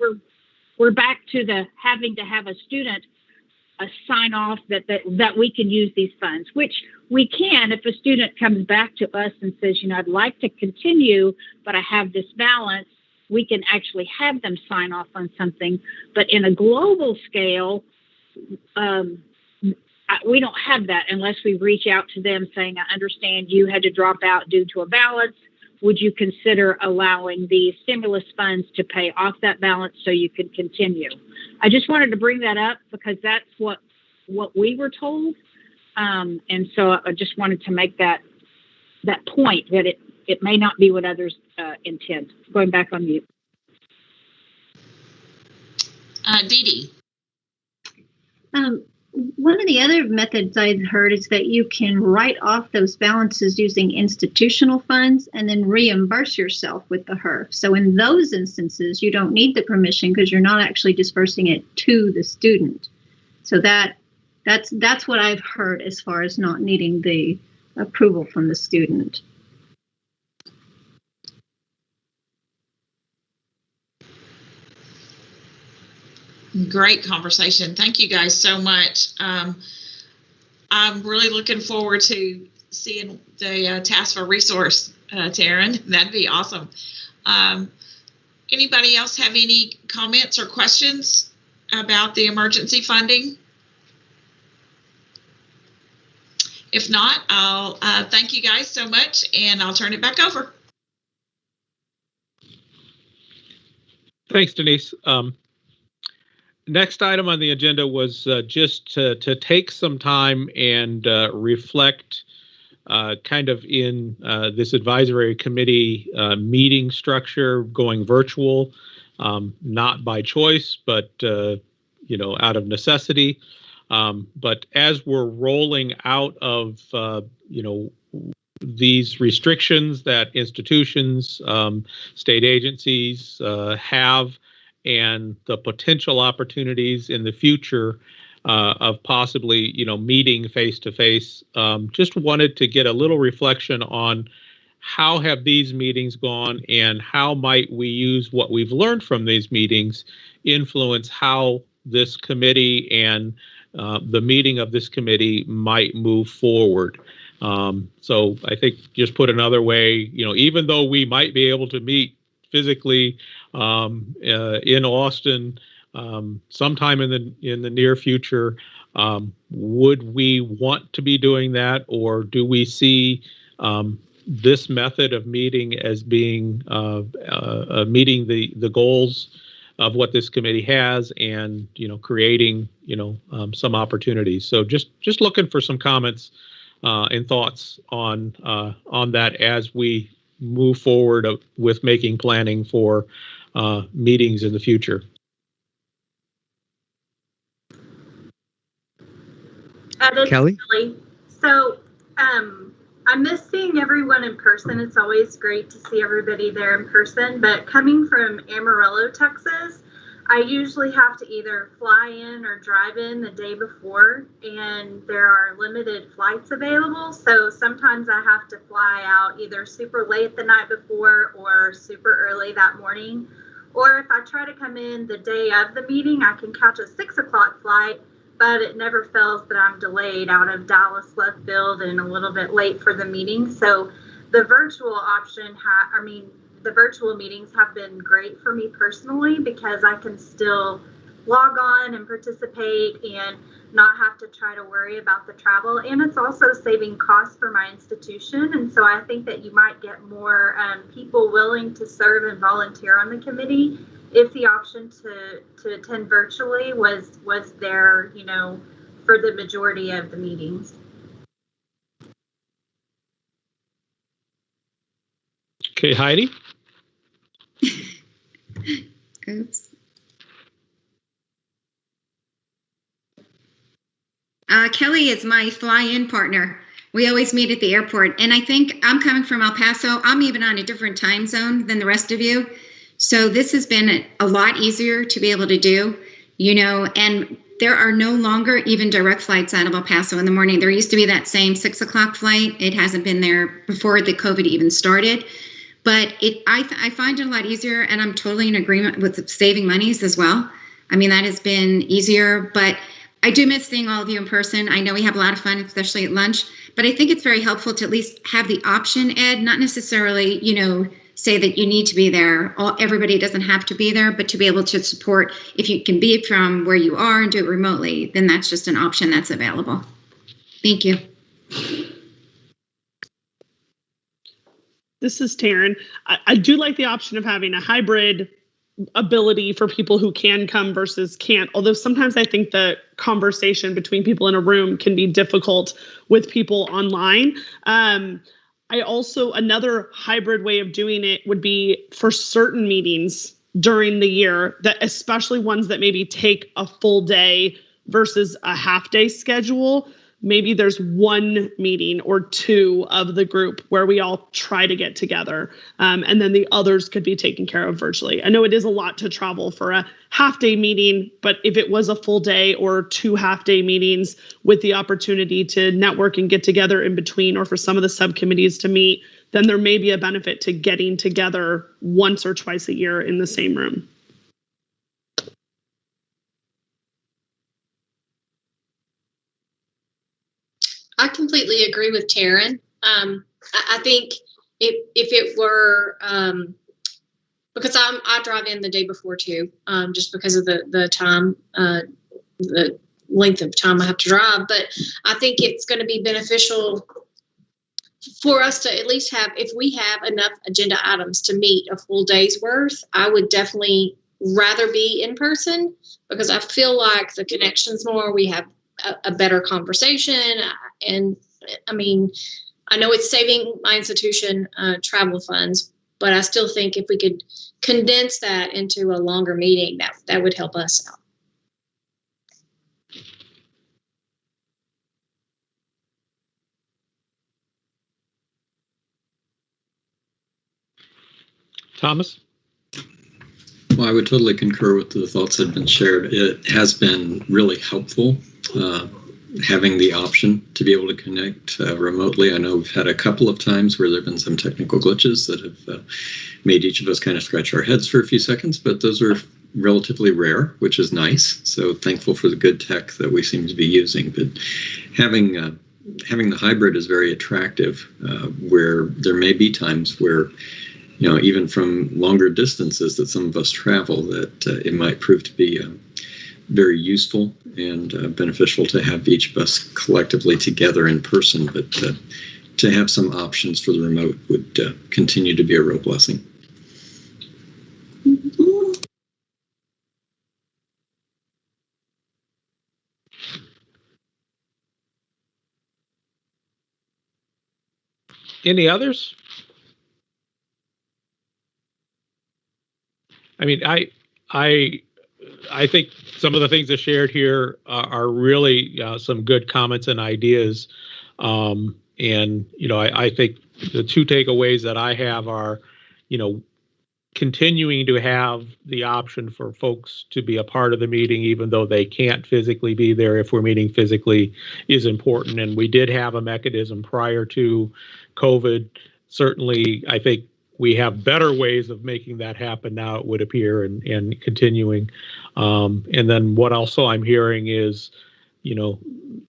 we're back to the having to have a student sign off that we can use these funds, which we can if a student comes back to us and says, I'd like to continue, but I have this balance. We can actually have them sign off on something. But in a global scale, we don't have that unless we reach out to them saying, I understand you had to drop out due to a balance. Would you consider allowing the stimulus funds to pay off that balance so you could continue? I just wanted to bring that up because that's what we were told. And so I just wanted to make that point that it may not be what others intend. Going back on mute. Dee Dee. One of the other methods I've heard is that you can write off those balances using institutional funds and then reimburse yourself with the HERF. So in those instances, you don't need the permission because you're not actually dispersing it to the student. So that's what I've heard as far as not needing the approval from the student. Great conversation. Thank you guys so much. I'm really looking forward to seeing the TASFA resource, Taryn. That'd be awesome. Anybody else have any comments or questions about the emergency funding? If not, I'll thank you guys so much, and I'll turn it back over. Thanks, Denise. Next item on the agenda was just to take some time and reflect kind of in this advisory committee meeting structure going virtual, not by choice, but out of necessity. But as we're rolling out of these restrictions that institutions, state agencies have, and the potential opportunities in the future of possibly, meeting face to face. Just wanted to get a little reflection on how have these meetings gone and how might we use what we've learned from these meetings influence how this committee and the meeting of this committee might move forward. So I think just put another way, even though we might be able to meet physically in Austin sometime in the near future, would we want to be doing that, or do we see this method of meeting as being meeting the goals of what this committee has, and creating some opportunities? So just looking for some comments and thoughts on that as we move forward with making planning for meetings in the future. Kelly? So I miss seeing everyone in person. It's always great to see everybody there in person, but coming from Amarillo, Texas, I usually have to either fly in or drive in the day before, and there are limited flights available. So sometimes I have to fly out either super late the night before or super early that morning. Or if I try to come in the day of the meeting, I can catch a 6 o'clock flight, but it never fails that I'm delayed out of Dallas left field and a little bit late for the meeting. So the virtual option, the virtual meetings have been great for me personally because I can still log on and participate and not have to try to worry about the travel. And it's also saving costs for my institution. And so I think that you might get more people willing to serve and volunteer on the committee if the option to attend virtually was there, you know, for the majority of the meetings. Okay, Heidi. Oops. Kelly is my fly-in partner. We always meet at the airport, and I think I'm coming from El Paso. I'm even on a different time zone than the rest of you. So this has been a lot easier to be able to do, you know, and there are no longer even direct flights out of El Paso in the morning. There used to be that same 6 o'clock flight. It hasn't been there before the COVID even started. But I find it a lot easier, and I'm totally in agreement with saving monies as well. I mean, that has been easier, but I do miss seeing all of you in person. I know we have a lot of fun, especially at lunch, but I think it's very helpful to at least have the option, Ed, not necessarily, you know, say that you need to be there. Everybody doesn't have to be there, but to be able to support, if you can be from where you are and do it remotely, then that's just an option that's available. Thank you. This is Taryn. I do like the option of having a hybrid ability for people who can come versus can't, although sometimes I think the conversation between people in a room can be difficult with people online. I also, another hybrid way of doing it would be for certain meetings during the year, that especially ones that maybe take a full day versus a half day schedule. Maybe there's one meeting or two of the group where we all try to get together, and then the others could be taken care of virtually. I know it is a lot to travel for a half-day meeting, but if it was a full day or 2 half-day meetings with the opportunity to network and get together in between, or for some of the subcommittees to meet, then there may be a benefit to getting together once or twice a year in the same room. I completely agree with Taryn. I think if it were, because I drive in the day before too, just because of the time, the length of time I have to drive. But I think it's going to be beneficial for us to at least have, if we have enough agenda items to meet a full day's worth, I would definitely rather be in person, because I feel like the connection's more, we have a better conversation. And I mean, I know it's saving my institution travel funds, but I still think if we could condense that into a longer meeting, that would help us out. Thomas? Well, I would totally concur with the thoughts that have been shared. It has been really helpful having the option to be able to connect remotely. I know we've had a couple of times where there have been some technical glitches that have made each of us kind of scratch our heads for a few seconds, but those are relatively rare, which is nice. So thankful for the good tech that we seem to be using. But having the hybrid is very attractive, where there may be times where, you know, even from longer distances that some of us travel, that it might prove to be very useful and beneficial to have each of us collectively together in person, but to have some options for the remote would continue to be a real blessing. Any others? I mean, I think some of the things that shared here are really some good comments and ideas. And, you know, I think the 2 takeaways that I have are, you know, continuing to have the option for folks to be a part of the meeting, even though they can't physically be there if we're meeting physically, is important. And we did have a mechanism prior to COVID. Certainly, I think we have better ways of making that happen now, it would appear, and continuing. And then what also I'm hearing is, you know,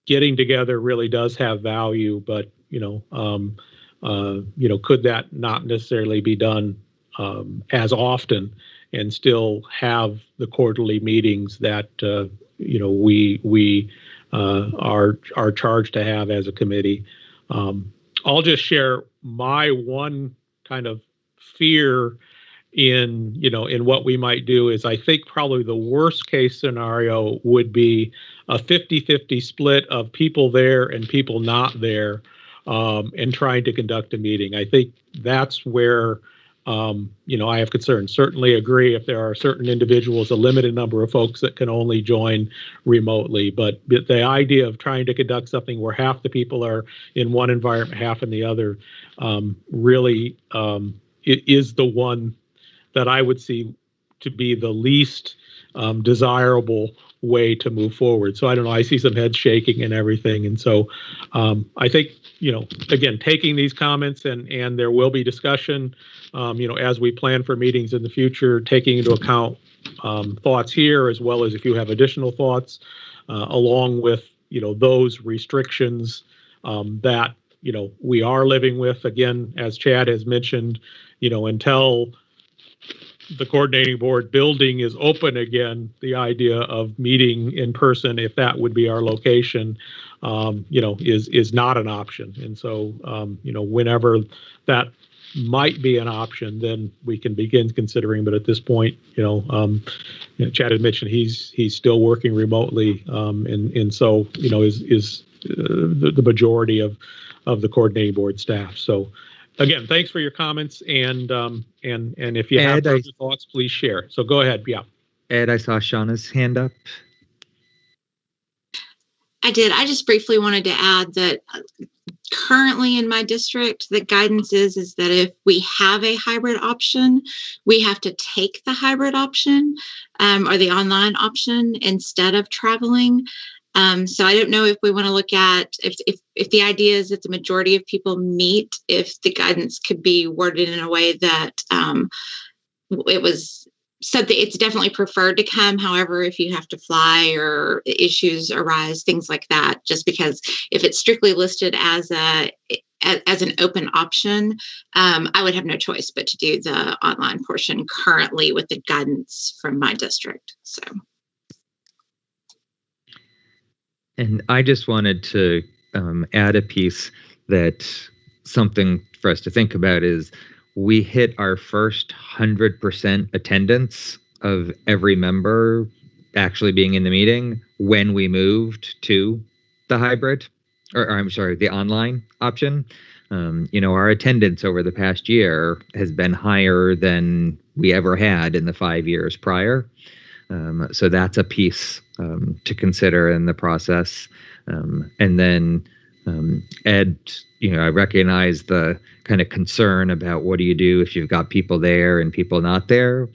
getting together really does have value, but, you know, could that not necessarily be done as often and still have the quarterly meetings that, you know, we are charged to have as a committee. I'll just share my one kind of fear in what we might do is, I think probably the worst case scenario would be a 50-50 split of people there and people not there, and trying to conduct a meeting. I think that's where I have concerns. Certainly agree if there are certain individuals, a limited number of folks that can only join remotely. But the idea of trying to conduct something where half the people are in one environment, half in the other, really it is the one that I would see to be the least desirable way to move forward. So I don't know, I see some heads shaking and everything. And so I think, again, taking these comments and there will be discussion, as we plan for meetings in the future, taking into account thoughts here, as well as if you have additional thoughts, along with, those restrictions that, we are living with. Again, as Chad has mentioned, until the coordinating board building is open again, the idea of meeting in person, if that would be our location, is not an option. And so, whenever that might be an option, then we can begin considering. But at this point, Chad had mentioned he's still working remotely, and so is the majority of the coordinating board staff. So. Again, thanks for your comments, and if you have further thoughts, please share. So go ahead. Yeah. Ed, I saw Shauna's hand up. I did. I just briefly wanted to add that currently in my district, the guidance is that if we have a hybrid option, we have to take the hybrid option or the online option instead of traveling. So I don't know if we want to look at if the idea is that the majority of people meet, if the guidance could be worded in a way that it was something, it's definitely preferred to come. However, if you have to fly or issues arise, things like that, just because if it's strictly listed as an open option, I would have no choice but to do the online portion currently with the guidance from my district. So. And I just wanted to add a piece that something for us to think about is we hit our first 100% attendance of every member actually being in the meeting when we moved to the hybrid, or I'm sorry, the online option. Our attendance over the past year has been higher than we ever had in the 5 years prior. So that's a piece to consider in the process. And then, Ed, I recognize the kind of concern about what do you do if you've got people there and people not there.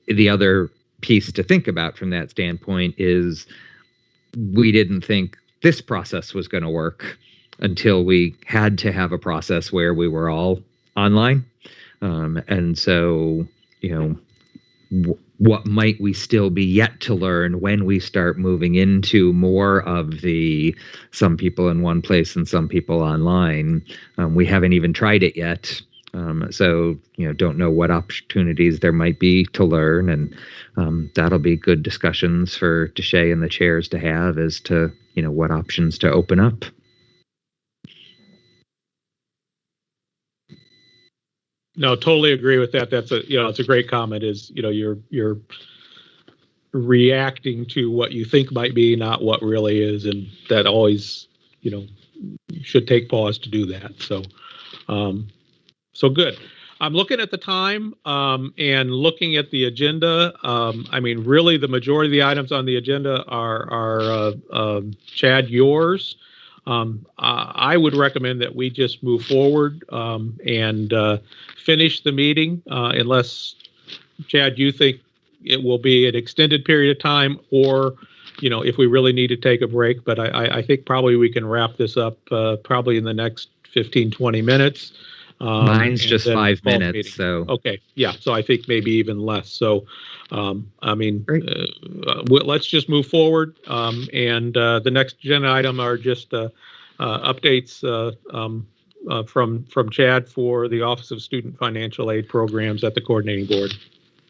The other piece to think about from that standpoint is we didn't think this process was going to work until we had to have a process where we were all online. And so, what might we still be yet to learn when we start moving into more of the some people in one place and some people online? We haven't even tried it yet. So, don't know what opportunities there might be to learn. And that'll be good discussions for Deshay and the chairs to have as to, what options to open up. No, totally agree with that. That's it's a great comment. Is you're reacting to what you think might be, not what really is, and that always you should take pause to do that. So, so good. I'm looking at the time and looking at the agenda. Really, the majority of the items on the agenda are Chad, yours. I would recommend that we just move forward and finish the meeting unless, Chad, you think it will be an extended period of time or, if we really need to take a break. But I think probably we can wrap this up probably in the next 15, 20 minutes. Mine's just 5 minutes. Meeting. So okay. Yeah. So I think maybe even less. So, let's just move forward. And the next agenda item are just updates from Chad for the Office of Student Financial Aid Programs at the Coordinating Board.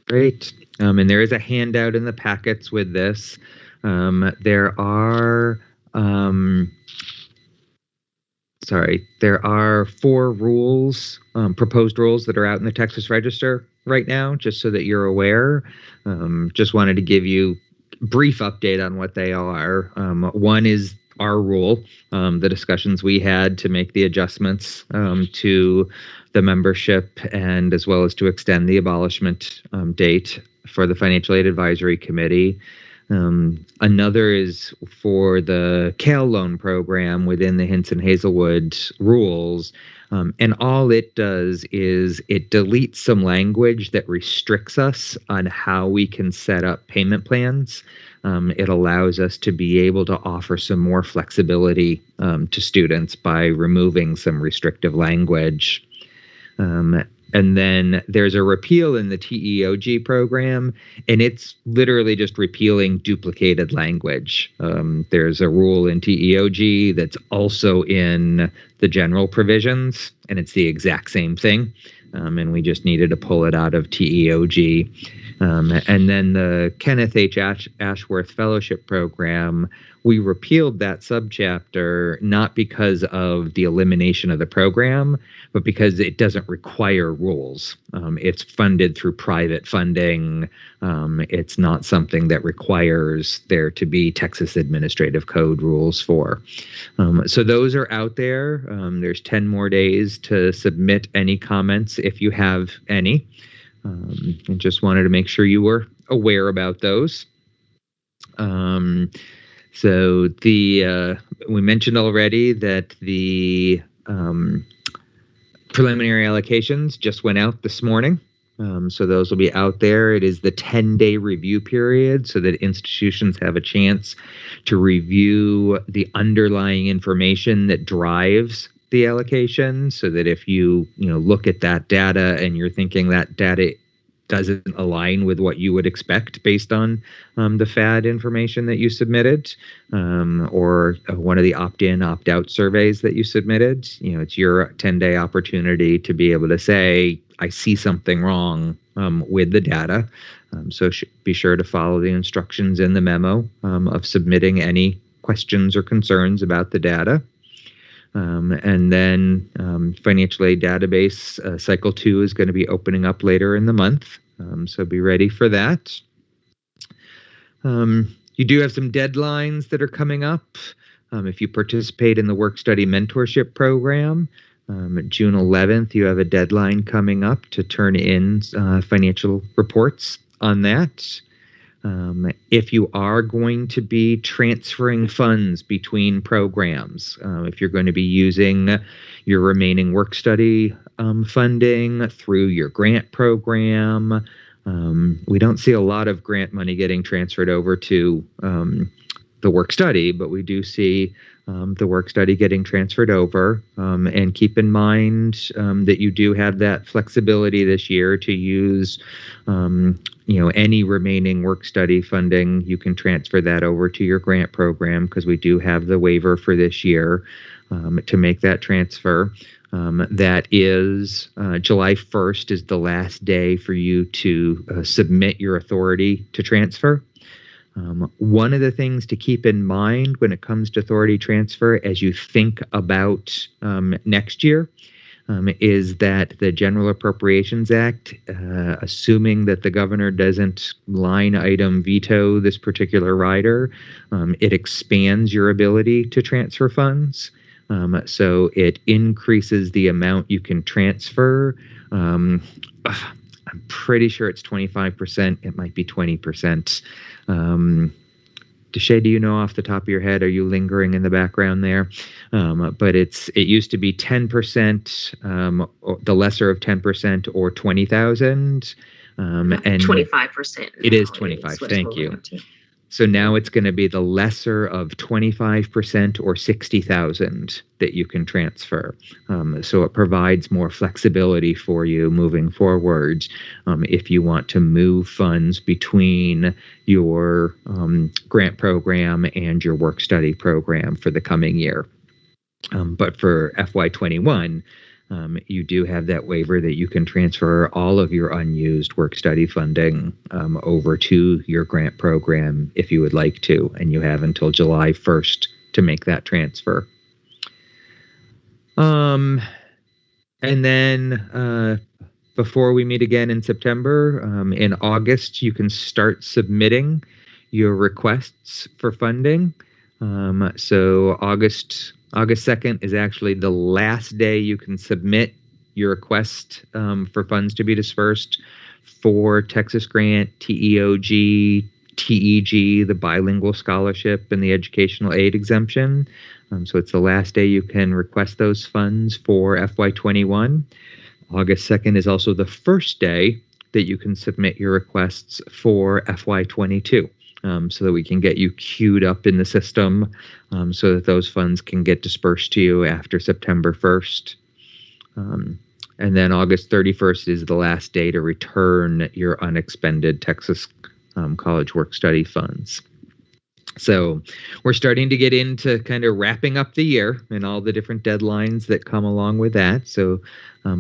Great. And there is a handout in the packets with this. there are 4 rules, proposed rules that are out in the Texas Register right now, just so that you're aware. Just wanted to give you a brief update on what they are. One is our rule, the discussions we had to make the adjustments to the membership, and as well as to extend the abolishment date for the Financial Aid Advisory Committee. Another is for the CAL loan program within the Hinson Hazelwood rules. And all it does is it deletes some language that restricts us on how we can set up payment plans. It allows us to be able to offer some more flexibility to students by removing some restrictive language. And then there's a repeal in the TEOG program, and it's literally just repealing duplicated language. There's a rule in TEOG that's also in the general provisions, and it's the exact same thing. And we just needed to pull it out of TEOG. And then the Kenneth H. Ashworth Fellowship Program, we repealed that subchapter not because of the elimination of the program, but because it doesn't require rules. It's funded through private funding. It's not something that requires there to be Texas Administrative Code rules for. So those are out there. There's 10 more days to submit any comments if you have any. And just wanted to make sure you were aware about those. So we mentioned already that the preliminary allocations just went out this morning. So those will be out there. It is the 10-day review period so that institutions have a chance to review the underlying information that drives the allocation, so that if you look at that data and you're thinking that data doesn't align with what you would expect based on the FAD information that you submitted, or one of the opt-in, opt-out surveys that you submitted, it's your 10-day opportunity to be able to say, I see something wrong with the data. So be sure to follow the instructions in the memo of submitting any questions or concerns about the data. And then financial aid database cycle 2 is going to be opening up later in the month. So be ready for that. You do have some deadlines that are coming up. If you participate in the work study mentorship program, June 11th, you have a deadline coming up to turn in financial reports on that. If you are going to be transferring funds between programs, if you're going to be using your remaining work study funding through your grant program, we don't see a lot of grant money getting transferred over to the work study, but we do see the work study getting transferred over. And keep in mind that you do have that flexibility this year to use any remaining work study funding. You can transfer that over to your grant program because we do have the waiver for this year to make that transfer. That is July 1st is the last day for you to submit your authority to transfer. One of the things to keep in mind when it comes to authority transfer as you think about next year is that the General Appropriations Act, assuming that the governor doesn't line item veto this particular rider, it expands your ability to transfer funds. So it increases the amount you can transfer. I'm pretty sure it's 25%. It might be 20%. Deshay, do you know off the top of your head? Are you lingering in the background there? But it used to be 10%, the lesser of 10%, or 20,000. And 25%. It is 25. Thank you. So now it's going to be the lesser of 25% or 60,000 that you can transfer. So it provides more flexibility for you moving forward if you want to move funds between your grant program and your work study program for the coming year. But for FY21, you do have that waiver that you can transfer all of your unused work study funding over to your grant program if you would like to, and you have until July 1st to make that transfer. And then before we meet again in September, in August, you can start submitting your requests for funding. So August 2nd is actually the last day you can submit your request for funds to be dispersed for Texas Grant, TEOG, TEG, the bilingual scholarship, and the educational aid exemption. So it's the last day you can request those funds for FY21. August 2nd is also the first day that you can submit your requests for FY22, so that we can get you queued up in the system, so that those funds can get dispersed to you after September 1st. And then August 31st is the last day to return your unexpended Texas College Work-Study funds. So we're starting to get into kind of wrapping up the year and all the different deadlines that come along with that. So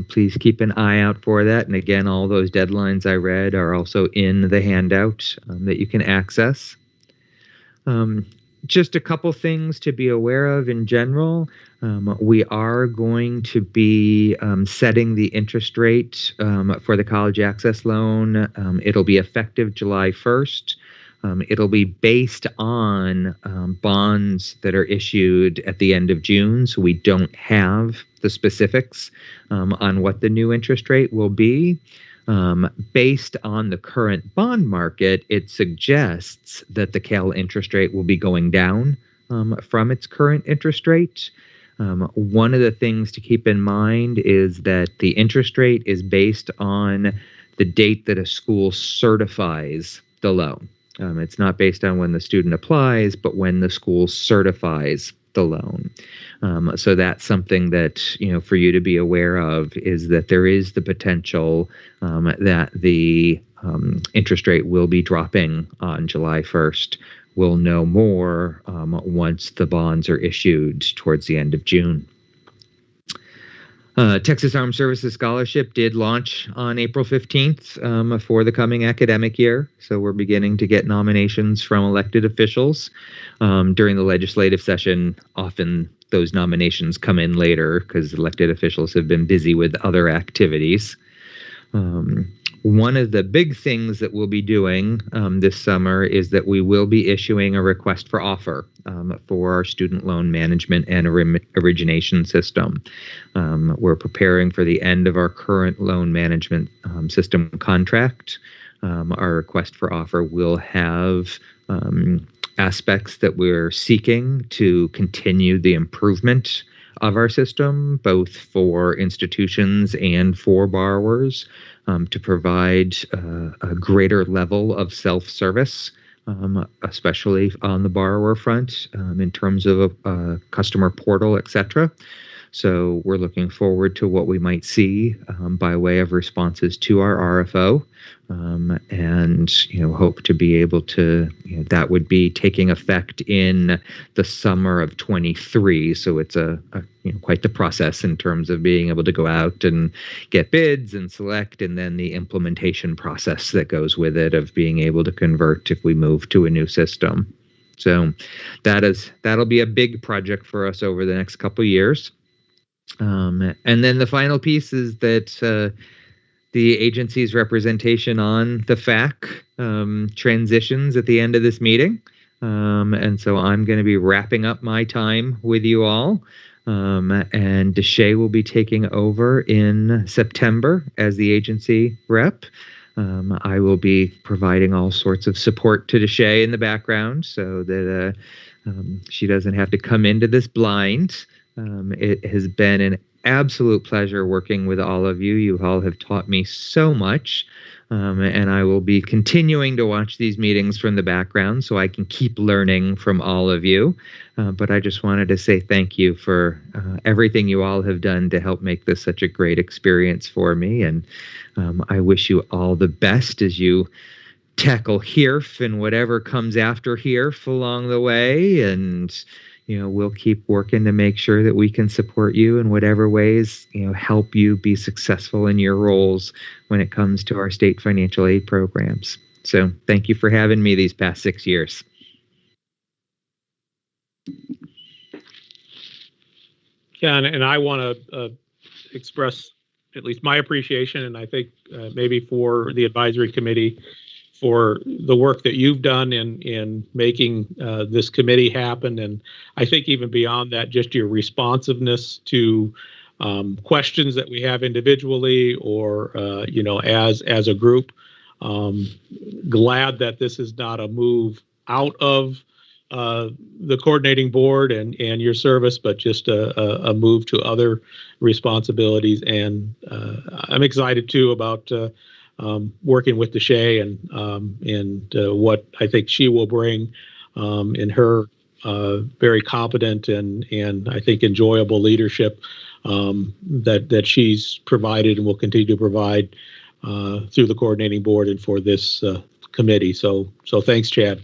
please keep an eye out for that. And again, all those deadlines I read are also in the handout that you can access. Just a couple things to be aware of in general. We are going to be setting the interest rate for the college access loan. It'll be effective July 1st. It'll be based on bonds that are issued at the end of June, so we don't have the specifics on what the new interest rate will be. Based on the current bond market, it suggests that the Cal interest rate will be going down from its current interest rate. One of the things to keep in mind is that the interest rate is based on the date that a school certifies the loan. It's not based on when the student applies, but when the school certifies the loan. So that's something that, for you to be aware of, is that there is the potential that the interest rate will be dropping on July 1st. We'll know more once the bonds are issued towards the end of June. Texas Armed Services Scholarship did launch on April 15th for the coming academic year. So we're beginning to get nominations from elected officials. During the legislative session, often those nominations come in later because elected officials have been busy with other activities. One of the big things that we'll be doing this summer is that we will be issuing a request for offer for our student loan management and origination system. We're preparing for the end of our current loan management system contract. Our request for offer will have aspects that we're seeking to continue the improvement of our system, both for institutions and for borrowers, to provide a greater level of self-service, especially on the borrower front, in terms of a customer portal, etc. So we're looking forward to what we might see by way of responses to our RFO, and hope to be able to, that would be taking effect in the summer of 23. So it's a quite the process in terms of being able to go out and get bids and select, and then the implementation process that goes with it of being able to convert if we move to a new system. So that'll be a big project for us over the next couple of years. And then the final piece is that the agency's representation on the FAC transitions at the end of this meeting. And so I'm going to be wrapping up my time with you all. And Deshay will be taking over in September as the agency rep. I will be providing all sorts of support to Deshay in the background so that she doesn't have to come into this blind. It has been an absolute pleasure working with all of you. You all have taught me so much, and I will be continuing to watch these meetings from the background so I can keep learning from all of you. But I just wanted to say thank you for everything you all have done to help make this such a great experience for me. And I wish you all the best as you tackle HERF and whatever comes after HERF along the way. And we'll keep working to make sure that we can support you in whatever ways, help you be successful in your roles when it comes to our state financial aid programs. So thank you for having me these past 6 years. Yeah, and I want to express at least my appreciation, and I think maybe for the advisory committee, for the work that you've done in making this committee happen. And I think even beyond that, just your responsiveness to questions that we have individually or, as a group. Glad that this is not a move out of the coordinating board and your service, but just a move to other responsibilities. And I'm excited too about working with Deshae and what I think she will bring in her very competent and I think enjoyable leadership that she's provided and will continue to provide through the coordinating board and for this committee. So thanks, Chad.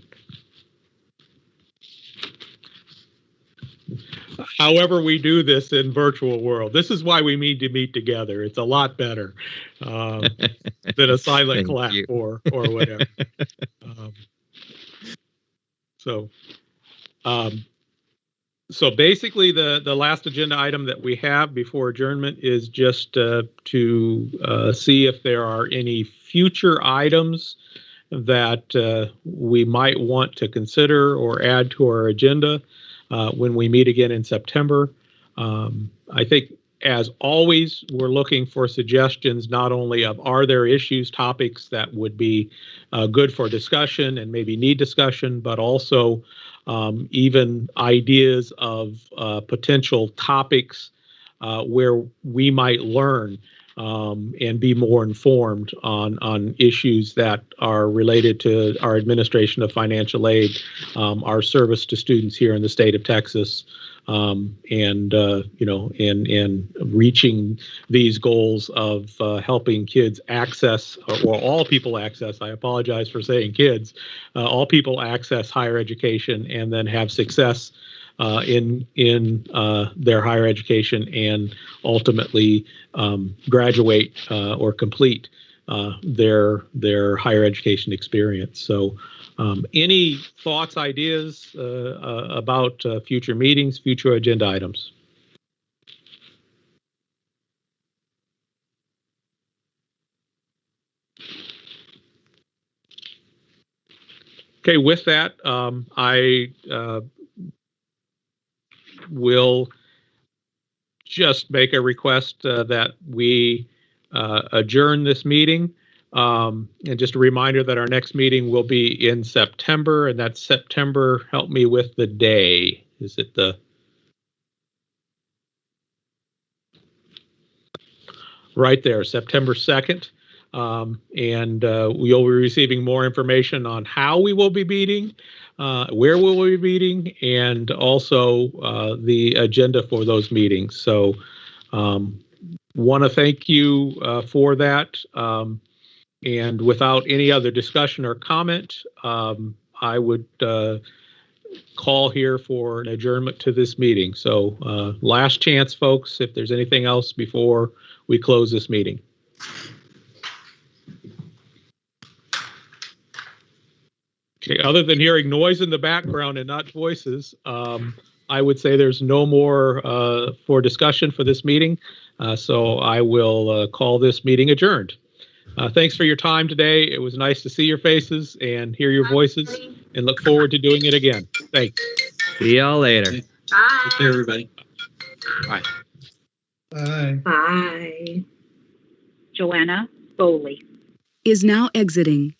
However we do this in virtual world, this is why we need to meet together. It's a lot better than a silent clap or whatever. So basically the last agenda item that we have before adjournment is just to see if there are any future items that we might want to consider or add to our agenda when we meet again in September. I think, as always, we're looking for suggestions not only of are there issues, topics that would be good for discussion and maybe need discussion, but also even ideas of potential topics where we might learn and be more informed on issues that are related to our administration of financial aid, our service to students here in the state of Texas, and reaching these goals of helping kids access, or all people access, I apologize for saying kids, all people access higher education and then have success in their higher education and ultimately graduate or complete their higher education experience. So any thoughts, ideas about future meetings, future agenda items? Okay, with that, I will just make a request that we adjourn this meeting. And just a reminder that our next meeting will be in September, and that's September, help me with the day. Is it the... Right there, September 2nd. And we'll be receiving more information on how we will be meeting, where we will be meeting, and also the agenda for those meetings. So want to thank you for that. And without any other discussion or comment, I would call here for an adjournment to this meeting. So last chance, folks, if there's anything else before we close this meeting. Okay, other than hearing noise in the background and not voices, I would say there's no more for discussion for this meeting. So I will call this meeting adjourned. Thanks for your time today. It was nice to see your faces and hear your voices, and look forward to doing it again. Thanks. See y'all later. Bye. Take care, everybody. Bye. Bye. Bye. Joanna Foley is now exiting.